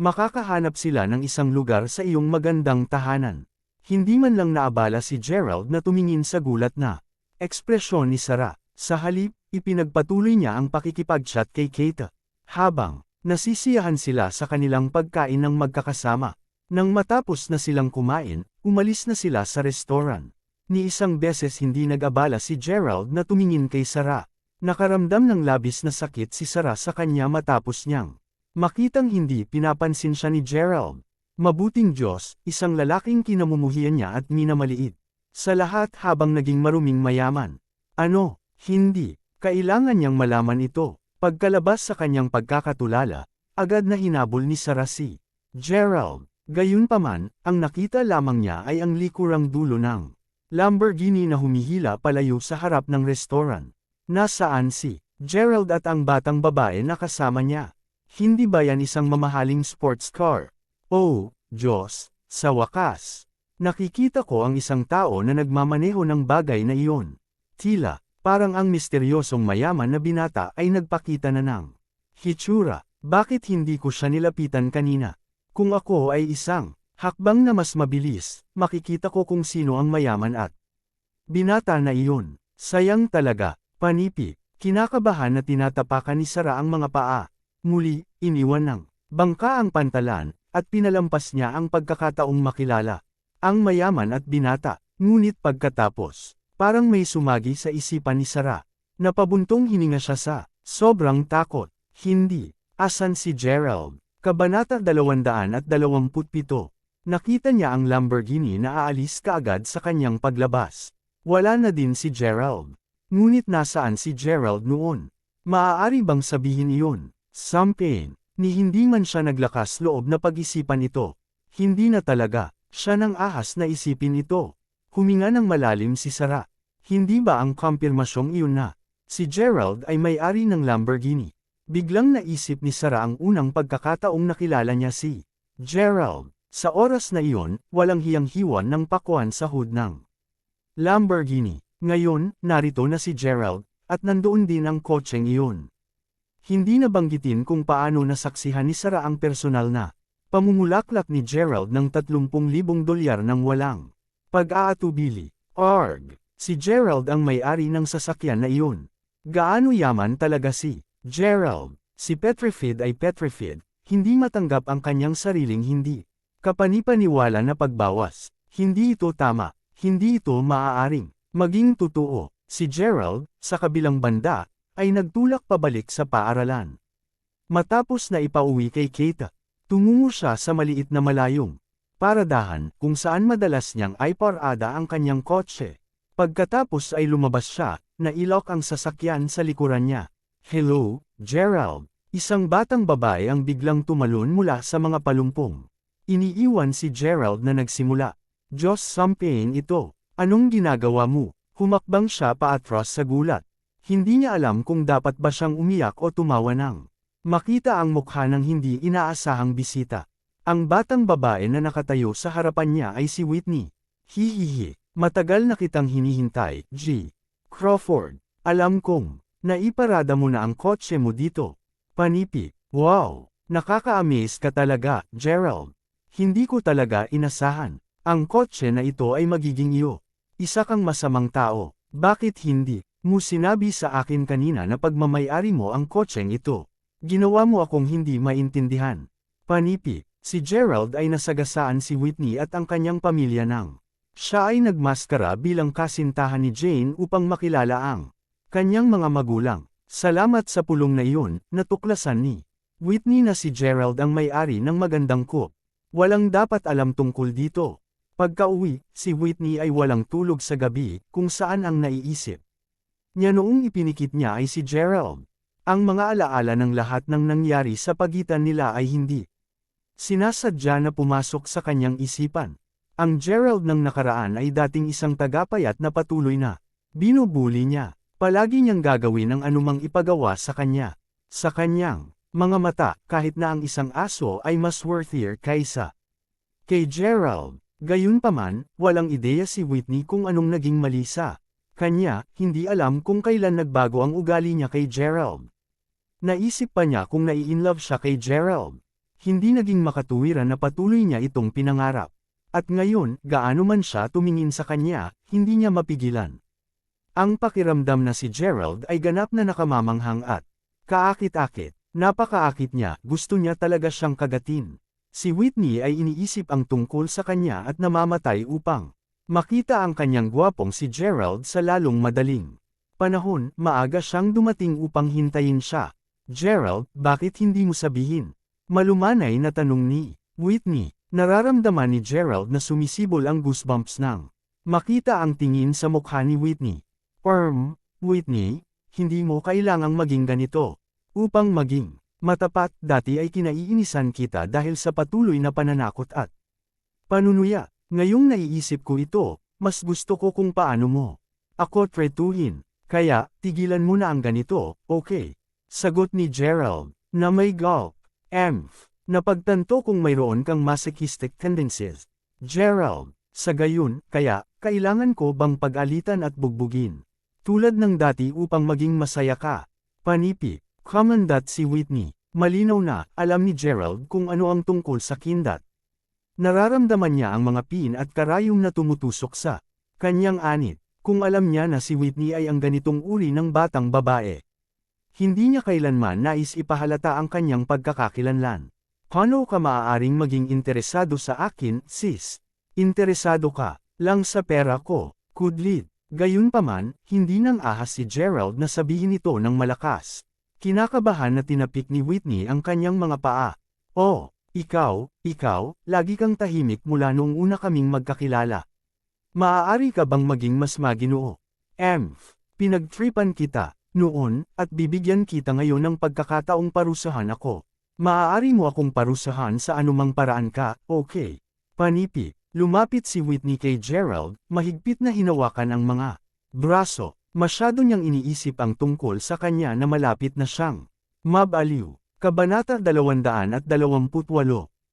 makakahanap sila ng isang lugar sa iyong magandang tahanan. Hindi man lang naabala si Gerald na tumingin sa gulat na ekspresyon ni Sarah. Sa halip, ipinagpatuloy niya ang pakikipag-chat kay Kate. Habang nasisiyahan sila sa kanilang pagkain ng magkakasama. Nang matapos na silang kumain, umalis na sila sa restaurant. Ni isang beses hindi nag-abala si Gerald na tumingin kay Sarah. Nakaramdam ng labis na sakit si Sarah sa kanya matapos niyang makitang hindi pinapansin siya ni Gerald. Mabuting Diyos, isang lalaking kinamumuhian niya at minamaliit. Sa lahat habang naging maruming mayaman. Ano, hindi, kailangan niyang malaman ito. Pagkalabas sa kanyang pagkakatulala, agad na hinabol ni Sarah si Gerald. Gayunpaman, ang nakita lamang niya ay ang likurang dulo ng Lamborghini na humihila palayo sa harap ng restaurant. Nasaan si Gerald at ang batang babae na kasama niya? Hindi ba yan isang mamahaling sports car? Oh, Diyos, sa wakas. Nakikita ko ang isang tao na nagmamaneho ng bagay na iyon. Tila, parang ang misteryosong mayaman na binata ay nagpakita na ng hitsura. Bakit hindi ko siya nilapitan kanina? Kung ako ay isang hakbang na mas mabilis, makikita ko kung sino ang mayaman at binata na iyon. Sayang talaga, panipi, kinakabahan na tinatapakan ni Sarah ang mga paa. Muli, iniwan ng bangka ang pantalan, at pinalampas niya ang pagkakataong makilala ang mayaman at binata. Ngunit pagkatapos, parang may sumagi sa isipan ni Sarah. Napabuntong hininga siya sa sobrang takot. Hindi, asan si Gerald? Kabanata 227. Nakita niya ang Lamborghini na aalis kaagad sa kanyang paglabas. Wala na din si Gerald. Ngunit nasaan si Gerald noon? Maaari bang sabihin iyon? Something. Ni hindi man siya naglakas loob na pag-isipan ito. Hindi na talaga, siya nang ahas na isipin ito. Huminga ng malalim si Sarah. Hindi ba ang kumpirmasyong iyon na si Gerald ay may-ari ng Lamborghini? Biglang naisip ni Sarah ang unang pagkakataong nakilala niya si Gerald. Sa oras na iyon, walang hiyang-hiwan ng pakuan sa hood ng Lamborghini. Ngayon, narito na si Gerald, at nandoon din ang kotseng iyon. Hindi nabanggitin kung paano nasaksihan ni Sarah ang personal na pamumulaklak ni Gerald ng 30,000 dolyar nang walang pag-aatubili. Arg! Si Gerald ang may-ari ng sasakyan na iyon. Gaano yaman talaga si Gerald? Si Petrified ay Petrified, hindi matanggap ang kanyang sariling hindi kapanipaniwala na pagbawas. Hindi ito tama, hindi ito maaaring maging totoo. Si Gerald, sa kabilang banda, ay nagtulak pabalik sa paaralan. Matapos na ipauwi kay Kate, tumungo siya sa maliit na malayong paradahan kung saan madalas niyang iparada ang kanyang kotse. Pagkatapos ay lumabas siya, nailok ang sasakyan sa likuran niya. Hello, Gerald. Isang batang babae ang biglang tumalon mula sa mga palumpong. Iniiwan si Gerald na nagsimula. Diyos, something ito. Anong ginagawa mo? Humakbang siya paatras sa gulat. Hindi niya alam kung dapat ba siyang umiyak o tumawa nang makita ang mukha ng hindi inaasahang bisita. Ang batang babae na nakatayo sa harapan niya ay si Whitney. Hihihi, matagal na kitang hinihintay, G. Crawford. Alam kong, naiparada mo na ang kotse mo dito. Panipi, wow, nakaka-amaze ka talaga, Gerald. Hindi ko talaga inasahan. Ang kotse na ito ay magiging iyo. Isa kang masamang tao. Bakit hindi mo sinabi sa akin kanina na pagmamayari mo ang kotseng ito? Ginawa mo akong hindi maintindihan. Panipi, si Gerald ay nasagasaan si Whitney at ang kanyang pamilya nang siya ay nagmaskara bilang kasintahan ni Jane upang makilala ang kanyang mga magulang. Salamat sa pulong na iyon, natuklasan ni Whitney na si Gerald ang may-ari ng magandang coupe. Walang dapat alam tungkol dito. Pagka-uwi, si Whitney ay walang tulog sa gabi, kung saan ang naiisip niya noong ipinikit niya ay si Gerald. Ang mga alaala ng lahat ng nangyari sa pagitan nila ay hindi sinasadya na pumasok sa kanyang isipan. Ang Gerald ng nakaraan ay dating isang tagapayat na patuloy na binubuli niya. Palagi niyang gagawin ang anumang ipagawa sa kanya. Sa kanyang mga mata, kahit na ang isang aso ay mas worthier kaysa kay Gerald. Gayunpaman, walang ideya si Whitney kung anong naging mali sa kanya, hindi alam kung kailan nagbago ang ugali niya kay Gerald. Naisip pa niya kung nai-inlove siya kay Gerald. Hindi naging makatuwiran na patuloy niya itong pinangarap. At ngayon, gaano man siya tumingin sa kanya, hindi niya mapigilan. Ang pakiramdam na si Gerald ay ganap na nakamamanghang at kaakit-akit. Napakaakit niya, gusto niya talaga siyang kagatin. Si Whitney ay iniisip ang tungkol sa kanya at namamatay upang makita ang kanyang gwapong si Gerald sa lalong madaling panahon. Maaga siyang dumating upang hintayin siya. Gerald, bakit hindi mo sabihin? Malumanay na tanong ni Whitney. Nararamdaman ni Gerald na sumisibol ang goosebumps nang makita ang tingin sa mukha ni Whitney. Whitney, hindi mo kailangang maging ganito. Upang maging matapat, dati ay kinaiinisan kita dahil sa patuloy na pananakot at panunuya. Ngayong naiisip ko ito, mas gusto ko kung paano mo ako tretuhin. Kaya, tigilan mo na ang ganito, okay? Sagot ni Gerald, na may gulp. Napagtanto kung mayroon kang masochistic tendencies. Gerald, sa gayon, kaya, kailangan ko bang pag-alitan at bugbugin? Tulad ng dati upang maging masaya ka. Panipi, Commandant si Whitney. Malinaw na, alam ni Gerald kung ano ang tungkol sa kindat. Nararamdaman niya ang mga pin at karayom na tumutusok sa kanyang anit. Kung alam niya na si Whitney ay ang ganitong uri ng batang babae, hindi niya kailanman nais ipahalata ang kanyang pagkakakilanlan. Paano ka maaaring maging interesado sa akin, sis? Interesado ka lang sa pera ko, kudlit. Gayunpaman, hindi nang ahas si Gerald na sabihin ito ng malakas. Kinakabahan na tinapik ni Whitney ang kanyang mga paa. Oh, ikaw, lagi kang tahimik mula noong una kaming magkakilala. Maaari ka bang maging mas maginoo? Pinagtripan kita noon, at bibigyan kita ngayon ng pagkakataong parusahan ako. Maaari mo akong parusahan sa anumang paraan ka, okay? Panipi, lumapit si Whitney kay Gerald, mahigpit na hinawakan ang mga braso. Masyado niyang iniisip ang tungkol sa kanya na malapit na siyang mabaliw. Kabanata 228.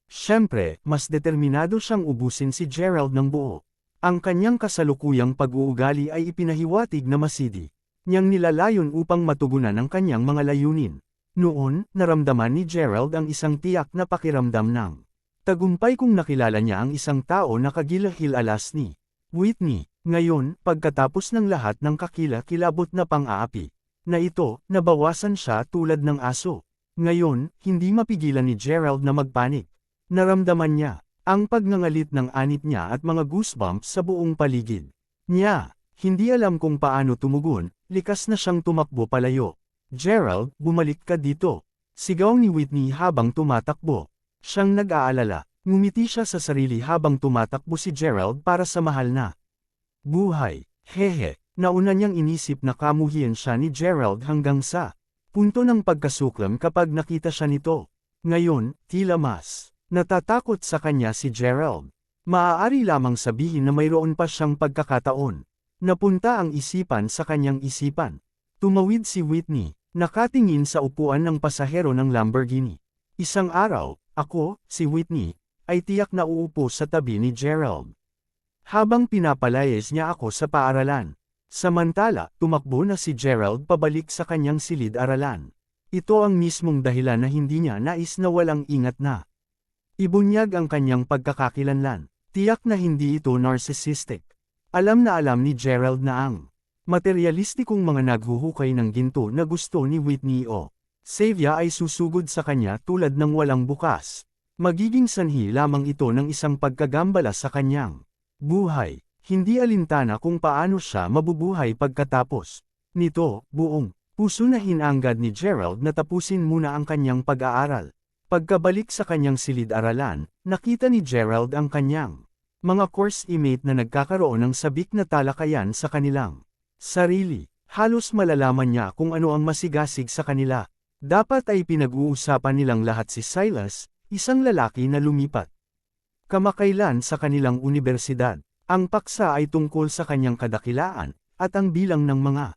Siyempre, mas determinado siyang ubusin si Gerald ng buo. Ang kanyang kasalukuyang pag-uugali ay ipinahiwatig na masidi niyang nilalayon upang matugunan ang kanyang mga layunin. Noon, naramdaman ni Gerald ang isang tiyak na pakiramdam ng tagumpay kung nakilala niya ang isang tao na kagilahil-alas ni Whitney. Ngayon, pagkatapos ng lahat ng kakila-kilabot na pang-aapi na ito, nabawasan siya tulad ng aso. Ngayon, hindi mapigilan ni Gerald na magpanik. Naramdaman niya ang pagngangalit ng anit niya at mga goosebumps sa buong paligid niya. Hindi alam kung paano tumugon, likas na siyang tumakbo palayo. Gerald, bumalik ka dito. Sigaw ni Whitney habang tumatakbo. Siyang nag-aalala, ngumiti siya sa sarili habang tumatakbo si Gerald para sa mahal na buhay. Hehe, nauna niyang inisip na kamuhian siya ni Gerald hanggang sa punto ng pagkasuklam kapag nakita siya nito. Ngayon, tila mas natatakot sa kanya si Gerald. Maaari lamang sabihin na mayroon pa siyang pagkakataon. Napunta ang isipan sa kanyang isipan. Tumawid si Whitney, nakatingin sa upuan ng pasahero ng Lamborghini. Isang araw, ako, si Whitney, ay tiyak na uupo sa tabi ni Gerald. Habang pinapalayas niya ako sa paaralan. Samantala, tumakbo na si Gerald pabalik sa kanyang silid-aralan. Ito ang mismong dahilan na hindi niya nais na walang ingat na ibunyag ang kanyang pagkakakilanlan. Tiyak na hindi ito narcissistic. Alam na alam ni Gerald na ang materialistikong mga naghuhukay ng ginto na gusto ni Whitney o Savia ay susugod sa kanya tulad ng walang bukas. Magiging sanhi lamang ito ng isang pagkagambala sa kanyang buhay. Hindi alintana kung paano siya mabubuhay pagkatapos nito. Buong puso na hinanggad ni Gerald na tapusin muna ang kanyang pag-aaral. Pagkabalik sa kanyang silid-aralan, nakita ni Gerald ang kanyang mga course-mate na nagkakaroon ng sabik na talakayan sa kanilang sarili. Halos malalaman niya kung ano ang masigasig sa kanila. Dapat ay pinag-uusapan nilang lahat si Silas, isang lalaki na lumipat kamakailan sa kanilang unibersidad. Ang paksa ay tungkol sa kanyang kadakilaan, at ang bilang ng mga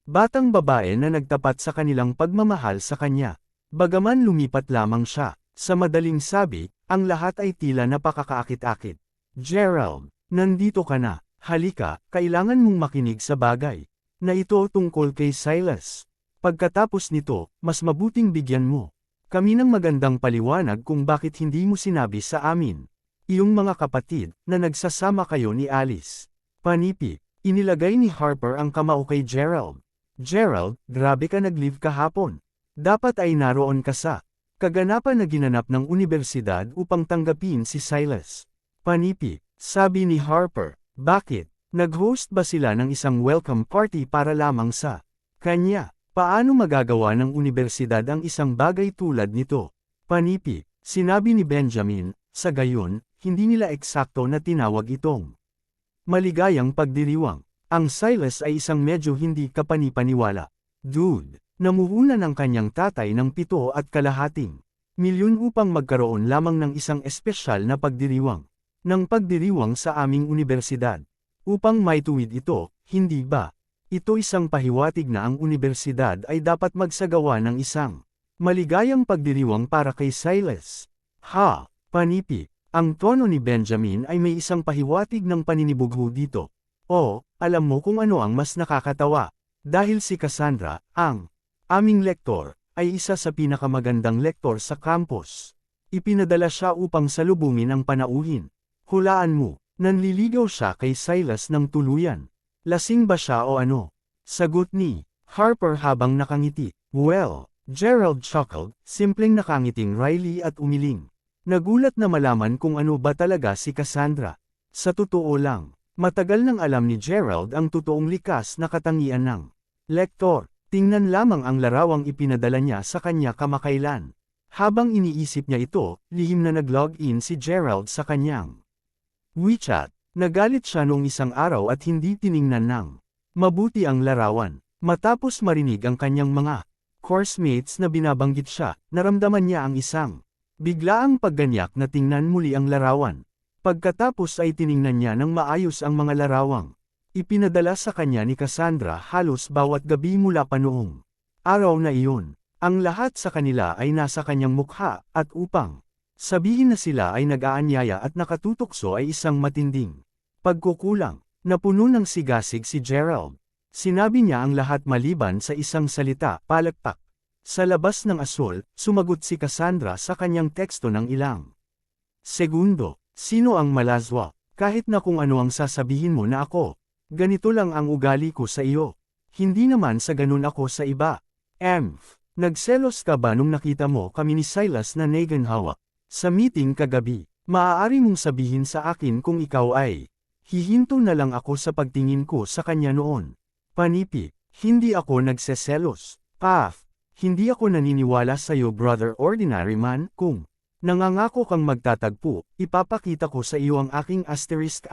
batang babae na nagtapat sa kanilang pagmamahal sa kanya. Bagaman lumipat lamang siya, sa madaling sabi, ang lahat ay tila napakakaakit-akit. Gerald, nandito ka na, halika, kailangan mong makinig sa bagay na ito tungkol kay Silas. Pagkatapos nito, mas mabuting bigyan mo kami ng magandang paliwanag kung bakit hindi mo sinabi sa amin, iyong mga kapatid, na nagsasama kayo ni Alice. Panipi, inilagay ni Harper ang kamao kay Gerald. Gerald, grabe ka nag-leave kahapon. Dapat ay naroon ka sa kaganapan na ginanap ng unibersidad upang tanggapin si Silas. Panipi, sabi ni Harper, bakit? Nag-host ba sila ng isang welcome party para lamang sa kanya? Paano magagawa ng unibersidad ang isang bagay tulad nito? Panipi, sinabi ni Benjamin, sa gayon, hindi nila eksakto na tinawag itong maligayang pagdiriwang. Ang Silas ay isang medyo hindi kapanipaniwala. Dude, namuhunan ng kanyang tatay ng 7.5 milyon upang magkaroon lamang ng isang espesyal na pagdiriwang sa aming unibersidad. Upang maituwid ito, hindi ba? Ito isang pahiwatig na ang unibersidad ay dapat magsagawa ng isang maligayang pagdiriwang para kay Silas. Ha, panipi, ang tono ni Benjamin ay may isang pahiwatig ng paninibugho dito. O, alam mo kung ano ang mas nakakatawa? Dahil si Cassandra, ang aming lektor, ay isa sa pinakamagandang lektor sa campus. Ipinadala siya upang salubungin ang panauhin. Hulaan mo, nanliligaw siya kay Silas ng tuluyan. Lasing ba siya o ano? Sagot ni Harper habang nakangiti. Well, Gerald chuckled, simpleng nakangiting Riley at umiling. Nagulat na malaman kung ano ba talaga si Cassandra. Sa totoo lang, matagal nang alam ni Gerald ang totoong likas na katangian ng lektor. Tingnan lamang ang larawang ipinadala niya sa kanya kamakailan. Habang iniisip niya ito, lihim na nag-log in si Gerald sa kanyang WeChat. Nagalit siya noong isang araw at hindi tiningnan ng mabuti ang larawan. Matapos marinig ang kanyang mga coursemates na binabanggit siya, naramdaman niya ang isang biglaang pagganyak na tingnan muli ang larawan. Pagkatapos ay tiningnan niya ng maayos ang mga larawang ipinadala sa kanya ni Cassandra halos bawat gabi mula pa noong araw na iyon. Ang lahat sa kanila ay nasa kanyang mukha, at upang sabihin na sila ay nag-aanyaya at nakatutokso ay isang matinding pagkukulang. Napuno ng sigasig si Gerald. Sinabi niya ang lahat maliban sa isang salita, palakpak. Sa labas ng asol, sumagot si Cassandra sa kanyang teksto ng ilang segundo. Sino ang malazwa? Kahit na kung ano ang sasabihin mo na ako. Ganito lang ang ugali ko sa iyo. Hindi naman sa ganun ako sa iba. Nagselos ka ba nung nakita mo kami ni Silas na naganhawak sa meeting kagabi? Maaari mong sabihin sa akin kung ikaw ay hihinto na lang ako sa pagtingin ko sa kanya noon. Panipi, hindi ako nagseselos. Hindi ako naniniwala sa iyo brother ordinary man. Kung nangangako kang magtatagpo, ipapakita ko sa iyo ang aking asterisk.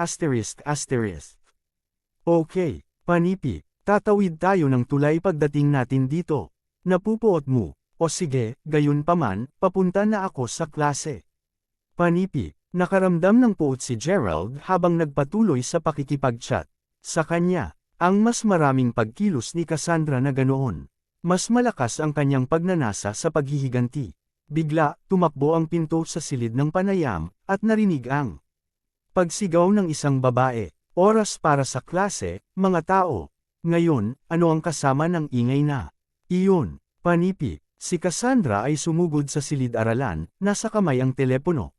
Okay, panipi, tatawid tayo ng tulay pagdating natin dito. Napupuot mo, o sige, gayon paman, papunta na ako sa klase. Panipi, nakaramdam ng puot si Gerald habang nagpatuloy sa pakikipag-chat sa kanya. Ang mas maraming pagkilos ni Cassandra na ganoon. Mas malakas ang kanyang pagnanasa sa paghihiganti. Bigla, tumakbo ang pinto sa silid ng panayam, at narinig ang pagsigaw ng isang babae. Oras para sa klase, mga tao. Ngayon, ano ang kasama ng ingay na? Iyon, panipi. Si Cassandra ay sumugod sa silid-aralan, nasa kamay ang telepono.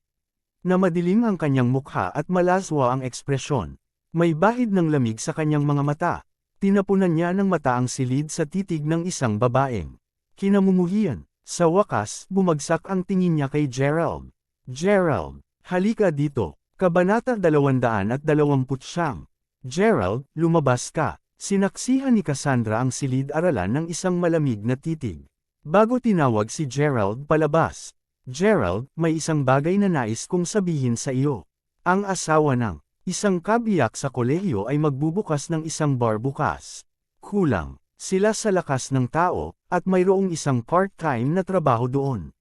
Namadilim ang kanyang mukha at malaswa ang ekspresyon. May bahid ng lamig sa kanyang mga mata. Tinapunan niya ng mata ang silid sa titig ng isang babaeng kinamumuhian. Sa wakas, bumagsak ang tingin niya kay Gerald. Gerald, halika dito. Kabanata 229. Gerald, lumabas ka. Sinaksihan ni Cassandra ang silid-aralan ng isang malamig na titig. Bago tinawag si Gerald palabas. Gerald, may isang bagay na nais kong sabihin sa iyo. Ang asawa ng isang kabiyak sa kolehiyo ay magbubukas ng isang bar bukas. Kulang sila sa lakas ng tao, at mayroong isang part-time na trabaho doon.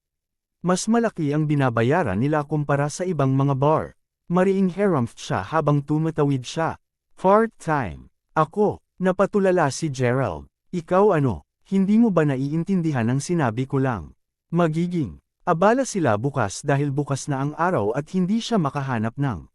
Mas malaki ang binabayaran nila kumpara sa ibang mga bar. Mariing harumph siya habang tumatawid siya. Part-time. Ako, napatulala si Gerald. Ikaw ano, hindi mo ba naiintindihan ang sinabi ko lang? Magiging abala sila bukas dahil bukas na ang araw at hindi siya makahanap ng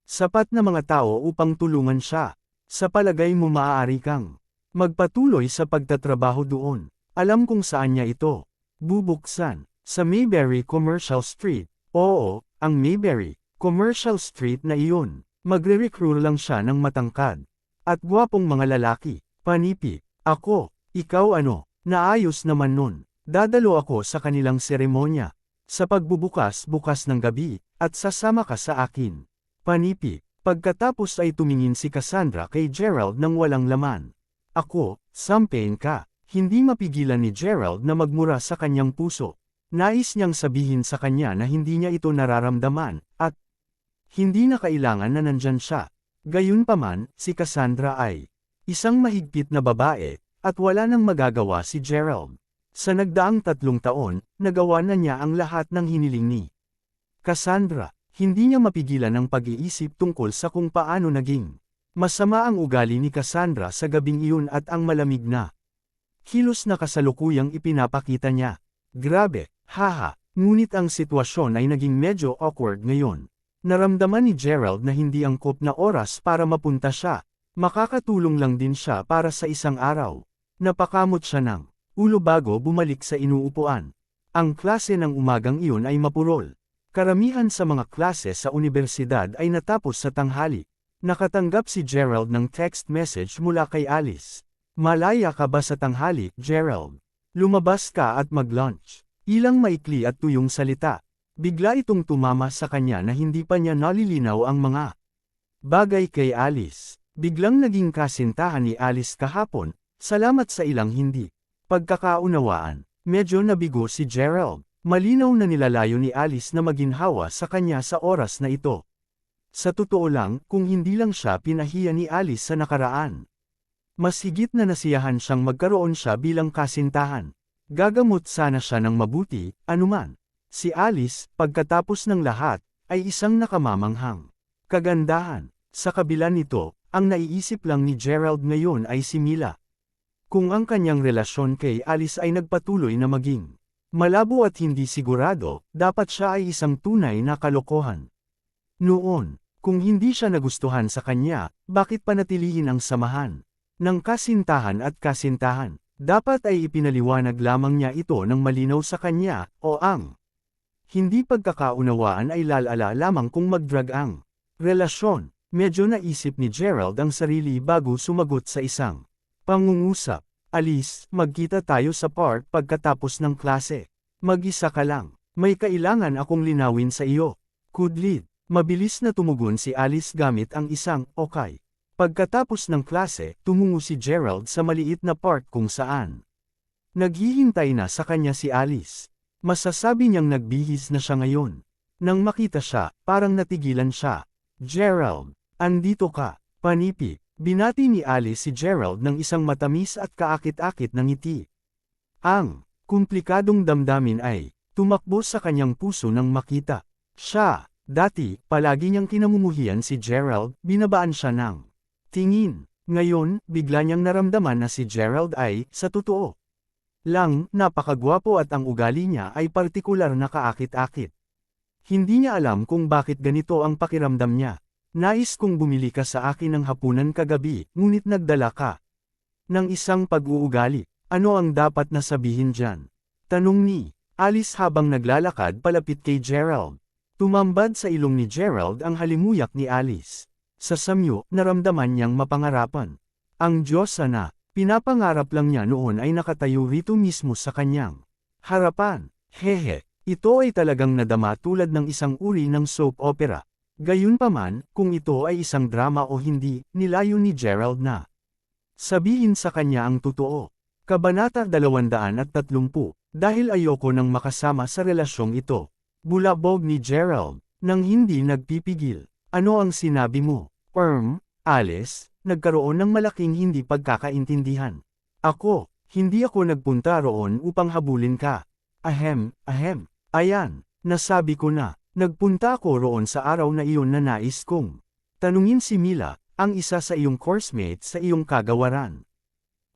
sapat na mga tao upang tulungan siya. Sa palagay mo maaari kang magpatuloy sa pagtatrabaho doon. Alam kung saan niya ito bubuksan. Sa Mayberry Commercial Street. Oo, ang Mayberry Commercial Street na iyon. Magre-recruit lang siya ng matangkad at gwapong mga lalaki. Panipi. Ako, ikaw ano, naayos naman nun. Dadalo ako sa kanilang seremonya. Sa pagbubukas-bukas ng gabi, at sasama ka sa akin. Panipi. Pagkatapos ay tumingin si Cassandra kay Gerald nang walang laman. Ako, sampein ka. Hindi mapigilan ni Gerald na magmura sa kanyang puso. Nais niyang sabihin sa kanya na hindi niya ito nararamdaman, at hindi na kailangan na nandyan siya. Gayunpaman, si Cassandra ay isang mahigpit na babae, at wala nang magagawa si Gerald. Sa nagdaang 3 taon, nagawa na niya ang lahat ng hiniling ni Cassandra. Hindi niya mapigilan ang pag-iisip tungkol sa kung paano naging masama ang ugali ni Cassandra sa gabing iyon at ang malamig na kilos na kasalukuyang ipinapakita niya. Grabe, haha, ngunit ang sitwasyon ay naging medyo awkward ngayon. Naramdaman ni Gerald na hindi angkop na oras para mapunta siya. Makakatulong lang din siya para sa isang araw. Napakamot siya ng ulo bago bumalik sa inuupuan. Ang klase ng umagang iyon ay mapurol. Karamihan sa mga klase sa universidad ay natapos sa tanghali. Nakatanggap si Gerald ng text message mula kay Alice. Malaya ka ba sa tanghali, Gerald? Lumabas ka at mag-lunch. Ilang maikli at tuyong salita. Bigla itong tumama sa kanya na hindi pa niya nalilinaw ang mga bagay kay Alice. Biglang naging kasintahan ni Alice kahapon, salamat sa ilang hindi pagkakaunawaan. Medyo nabigo si Gerald. Malinaw na nilalayo ni Alice na maginhawa sa kanya sa oras na ito. Sa totoo lang, kung hindi lang siya pinahiya ni Alice sa nakaraan. Mas higit na nasiyahan siyang magkaroon siya bilang kasintahan. Gagamot sana siya ng mabuti, anuman. Si Alice, pagkatapos ng lahat, ay isang nakamamanghang kagandahan. Sa kabila nito, ang naiisip lang ni Gerald ngayon ay si Mila. Kung ang kanyang relasyon kay Alice ay nagpatuloy na maging malabo at hindi sigurado, dapat siya ay isang tunay na kalokohan. Noon, kung hindi siya nagustuhan sa kanya, bakit panatilihin ang samahan ng kasintahan at kasintahan? Dapat ay ipinaliwanag lamang niya ito ng malinaw sa kanya, o ang hindi pagkakaunawaan ay lalala lamang kung mag-drag ang relasyon. Medyo naisip ni Gerald ang sarili bago sumagot sa isang pangungusap. Alice, magkita tayo sa park pagkatapos ng klase. Mag-isa ka lang. May kailangan akong linawin sa iyo. Kudlid. Mabilis na tumugon si Alice gamit ang isang okay. Pagkatapos ng klase, tumungo si Gerald sa maliit na park kung saan naghihintay na sa kanya si Alice. Masasabi niyang nagbihis na siya ngayon. Nang makita siya, parang natigilan siya. Gerald, andito ka. Panipi. Binati ni Alice si Gerald ng isang matamis at kaakit-akit na ngiti. Ang komplikadong damdamin ay tumakbo sa kanyang puso nang makita siya. Dati, palagi niyang kinamumuhian si Gerald, binabaan siya ng tingin. Ngayon, bigla niyang naramdaman na si Gerald ay, sa totoo lang, napakagwapo at ang ugali niya ay partikular na kaakit-akit. Hindi niya alam kung bakit ganito ang pakiramdam niya. Nais kong bumili ka sa akin ng hapunan kagabi, ngunit nagdala ka ng isang pag-uugali. Ano ang dapat na sabihin dyan? Tanong ni Alice habang naglalakad palapit kay Gerald. Tumambad sa ilong ni Gerald ang halimuyak ni Alice. Sa samyo, naramdaman niyang mapangarapan. Ang Diyosa na pinapangarap lang niya noon ay nakatayo rito mismo sa kanyang harapan. Hehe, ito ay talagang nadama tulad ng isang uri ng soap opera. Gayunpaman, kung ito ay isang drama o hindi, nilayo ni Gerald na sabihin sa kanya ang totoo. Kabanata 230, dahil ayoko nang makasama sa relasyong ito. Bulabog ni Gerald, nang hindi nagpipigil. Ano ang sinabi mo? Alice, nagkaroon ng malaking hindi pagkakaintindihan. Hindi ako nagpunta roon upang habulin ka. Ayan, nasabi ko na, nagpunta ako roon sa araw na iyon na nais kong tanungin si Mila, ang isa sa iyong coursemate sa iyong kagawaran.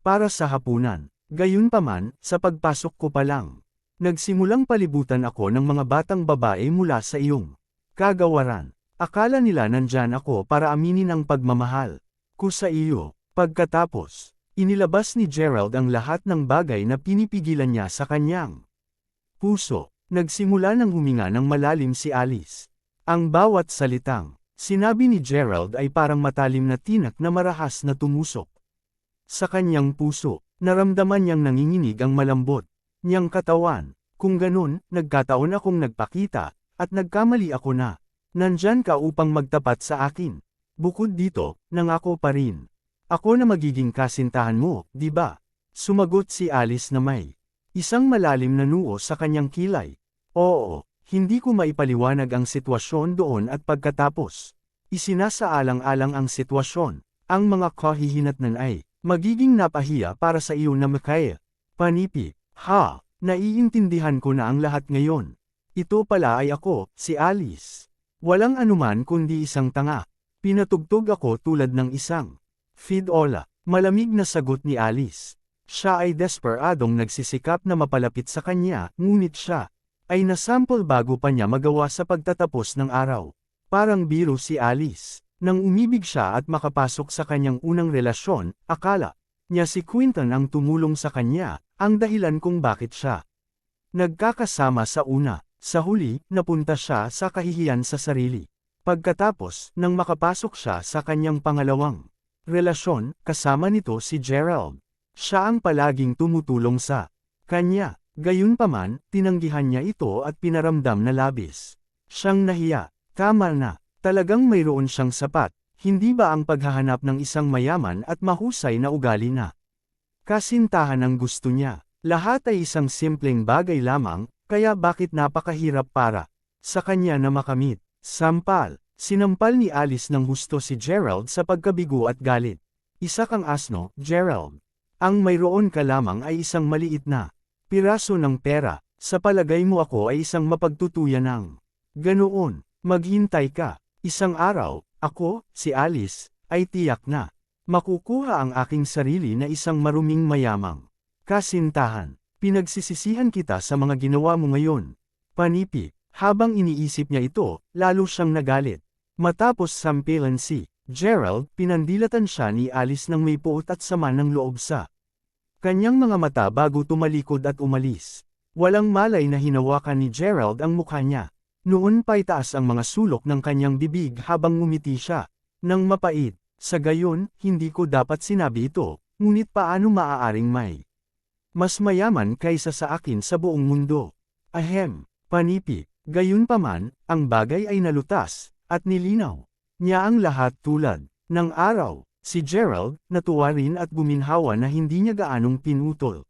Para sa hapunan. Gayunpaman, sa pagpasok ko pa lang, nagsimulang palibutan ako ng mga batang babae mula sa iyong kagawaran. Akala nila nandyan ako para aminin ang pagmamahal ko sa iyo. Pagkatapos, inilabas ni Gerald ang lahat ng bagay na pinipigilan niya sa kanyang puso. Nagsimula ng huminga ng malalim si Alice. Ang bawat salitang sinabi ni Gerald ay parang matalim na tinak na marahas na tumusok sa kanyang puso. Naramdaman niyang nanginginig ang malambot niyang katawan. Kung ganun, nagkataon akong nagpakita, at nagkamali ako na. Nandyan ka upang magtapat sa akin. Bukod dito, nangako pa rin ako na magiging kasintahan mo, di ba? Sumagot si Alice na may isang malalim na noo sa kanyang kilay. Oo, hindi ko maipaliwanag ang sitwasyon doon at pagkatapos isinasaalang-alang ang sitwasyon. Ang mga kahihinatnan ay magiging napahiya para sa iyo na Mikhail. Panipi, naiintindihan ko na ang lahat ngayon. Ito pala ay ako, si Alice. Walang anuman kundi isang tanga. Pinatugtog ako tulad ng isang fidola. Malamig na sagot ni Alice. Siya ay desperadong nagsisikap na mapalapit sa kanya, ngunit siya ay nasample bago pa niya magawa sa pagtatapos ng araw. Parang biro si Alice. Nang umibig siya at makapasok sa kanyang unang relasyon, akala niya si Quinton ang tumulong sa kanya, ang dahilan kung bakit siya nagkakasama sa una. Sa huli, napunta siya sa kahihiyan sa sarili. Pagkatapos, nang makapasok siya sa kanyang pangalawang relasyon, kasama nito si Gerald. Siya ang palaging tumutulong sa kanya. Gayunpaman, tinanggihan niya ito at pinaramdam na labis siyang nahiya. Tama na. Talagang mayroon siyang sapat, hindi ba ang paghahanap ng isang mayaman at mahusay na ugali na kasintahan ang gusto niya? Lahat ay isang simpleng bagay lamang, kaya bakit napakahirap para sa kanya na makamit? Sampal, sinampal ni Alice ng husto si Gerald sa pagkabigo at galit. Isa kang asno, Gerald. Ang mayroon ka lamang ay isang maliit na piraso ng pera. Sa palagay mo ako ay isang mapagtutuyan ng ganoon. Maghintay ka. Isang araw, ako, si Alice, ay tiyak na makukuha ang aking sarili na isang maruming mayamang kasintahan. Pinagsisisihan kita sa mga ginawa mo ngayon. Panipi, habang iniisip niya ito, lalo siyang nagalit. Matapos sampilan si Gerald, pinandilatan siya ni Alice ng may puot at sama ng loob sa kanyang mga mata bago tumalikod at umalis. Walang malay na hinawakan ni Gerald ang mukha niya. Noon pa'y taas ang mga sulok ng kanyang bibig habang ngumiti siya. Nang mapait, sa gayon, hindi ko dapat sinabi ito, ngunit paano maaaring may mas mayaman kaysa sa akin sa buong mundo? Panipi, gayunpaman, ang bagay ay nalutas, at nilinaw niya ang lahat tulad ng araw. Si Gerald, natuwa rin at guminhawa na hindi niya gaanong pinutol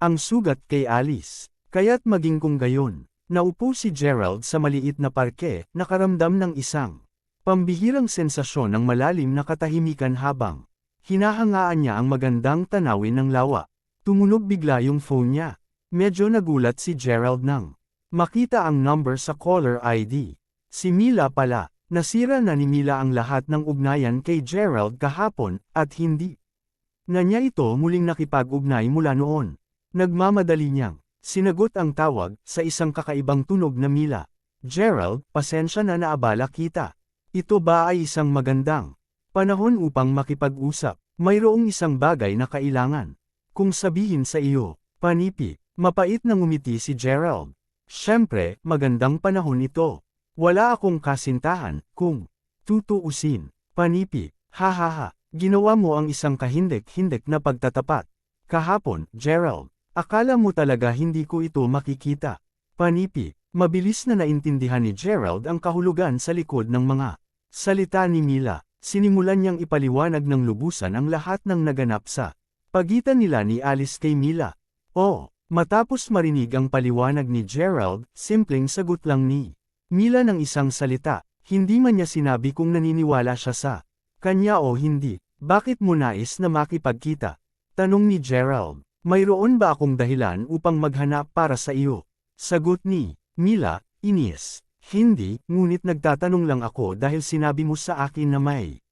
ang sugat kay Alice. Kaya't maging kung gayon. Naupo si Gerald sa maliit na parke, nakaramdam ng isang pambihirang sensasyon ng malalim na katahimikan habang hinahangaan niya ang magandang tanawin ng lawa. Tumunog bigla yung phone niya. Medyo nagulat si Gerald nang makita ang number sa caller ID. Si Mila pala. Nasira na ni Mila ang lahat ng ugnayan kay Gerald kahapon, at hindi na niya ito muling nakipag-ugnay mula noon. Nagmamadali niyang sinagot ang tawag sa isang kakaibang tunog na Mila. Gerald, pasensya na naabala kita. Ito ba ay isang magandang panahon upang makipag-usap? Mayroong isang bagay na kailangan kung sabihin sa iyo. Panipi, mapait na ngumiti si Gerald. Siyempre, magandang panahon ito. Wala akong kasintahan, kung tutuusin. Panipi, hahaha, ginawa mo ang isang kahindik-hindik na pagtatapat. Kahapon, Gerald, akala mo talaga hindi ko ito makikita. Panipi, mabilis na naintindihan ni Gerald ang kahulugan sa likod ng mga salita ni Mila. Sinimulan niyang ipaliwanag ng lubusan ang lahat ng naganap sa pagitan nila ni Alice kay Mila. Oh, matapos marinig ang paliwanag ni Gerald, simpleng sagot lang ni Mila ng isang salita. Hindi man niya sinabi kung naniniwala siya sa kanya o hindi. Bakit mo nais na makipagkita? Tanong ni Gerald. Mayroon ba akong dahilan upang maghanap para sa iyo? Sagot ni Mila, inis. Hindi, ngunit nagtatanong lang ako dahil sinabi mo sa akin na may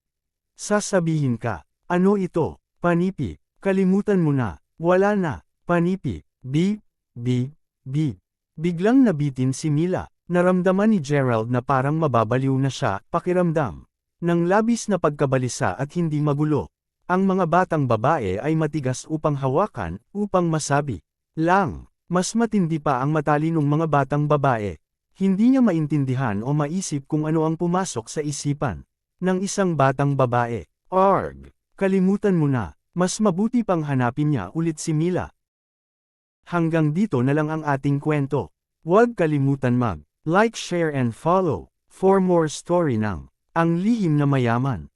sasabihin ka. Ano ito? Panipi, kalimutan mo na. Wala na. Panipi, beep, beep, beep. Biglang nabitin si Mila. Naramdaman ni Gerald na parang mababaliw na siya, pakiramdam ng labis na pagkabalisa at hindi magulo. Ang mga batang babae ay matigas upang hawakan, upang masabi lang. Mas matindi pa ang matalinong mga batang babae. Hindi niya maintindihan o maisip kung ano ang pumasok sa isipan ng isang batang babae. Arg! Kalimutan mo na. Mas mabuti pang hanapin niya ulit si Mila. Hanggang dito na lang ang ating kwento. Huwag kalimutan mag-like, share and follow for more story ng Ang Lihim na Mayaman.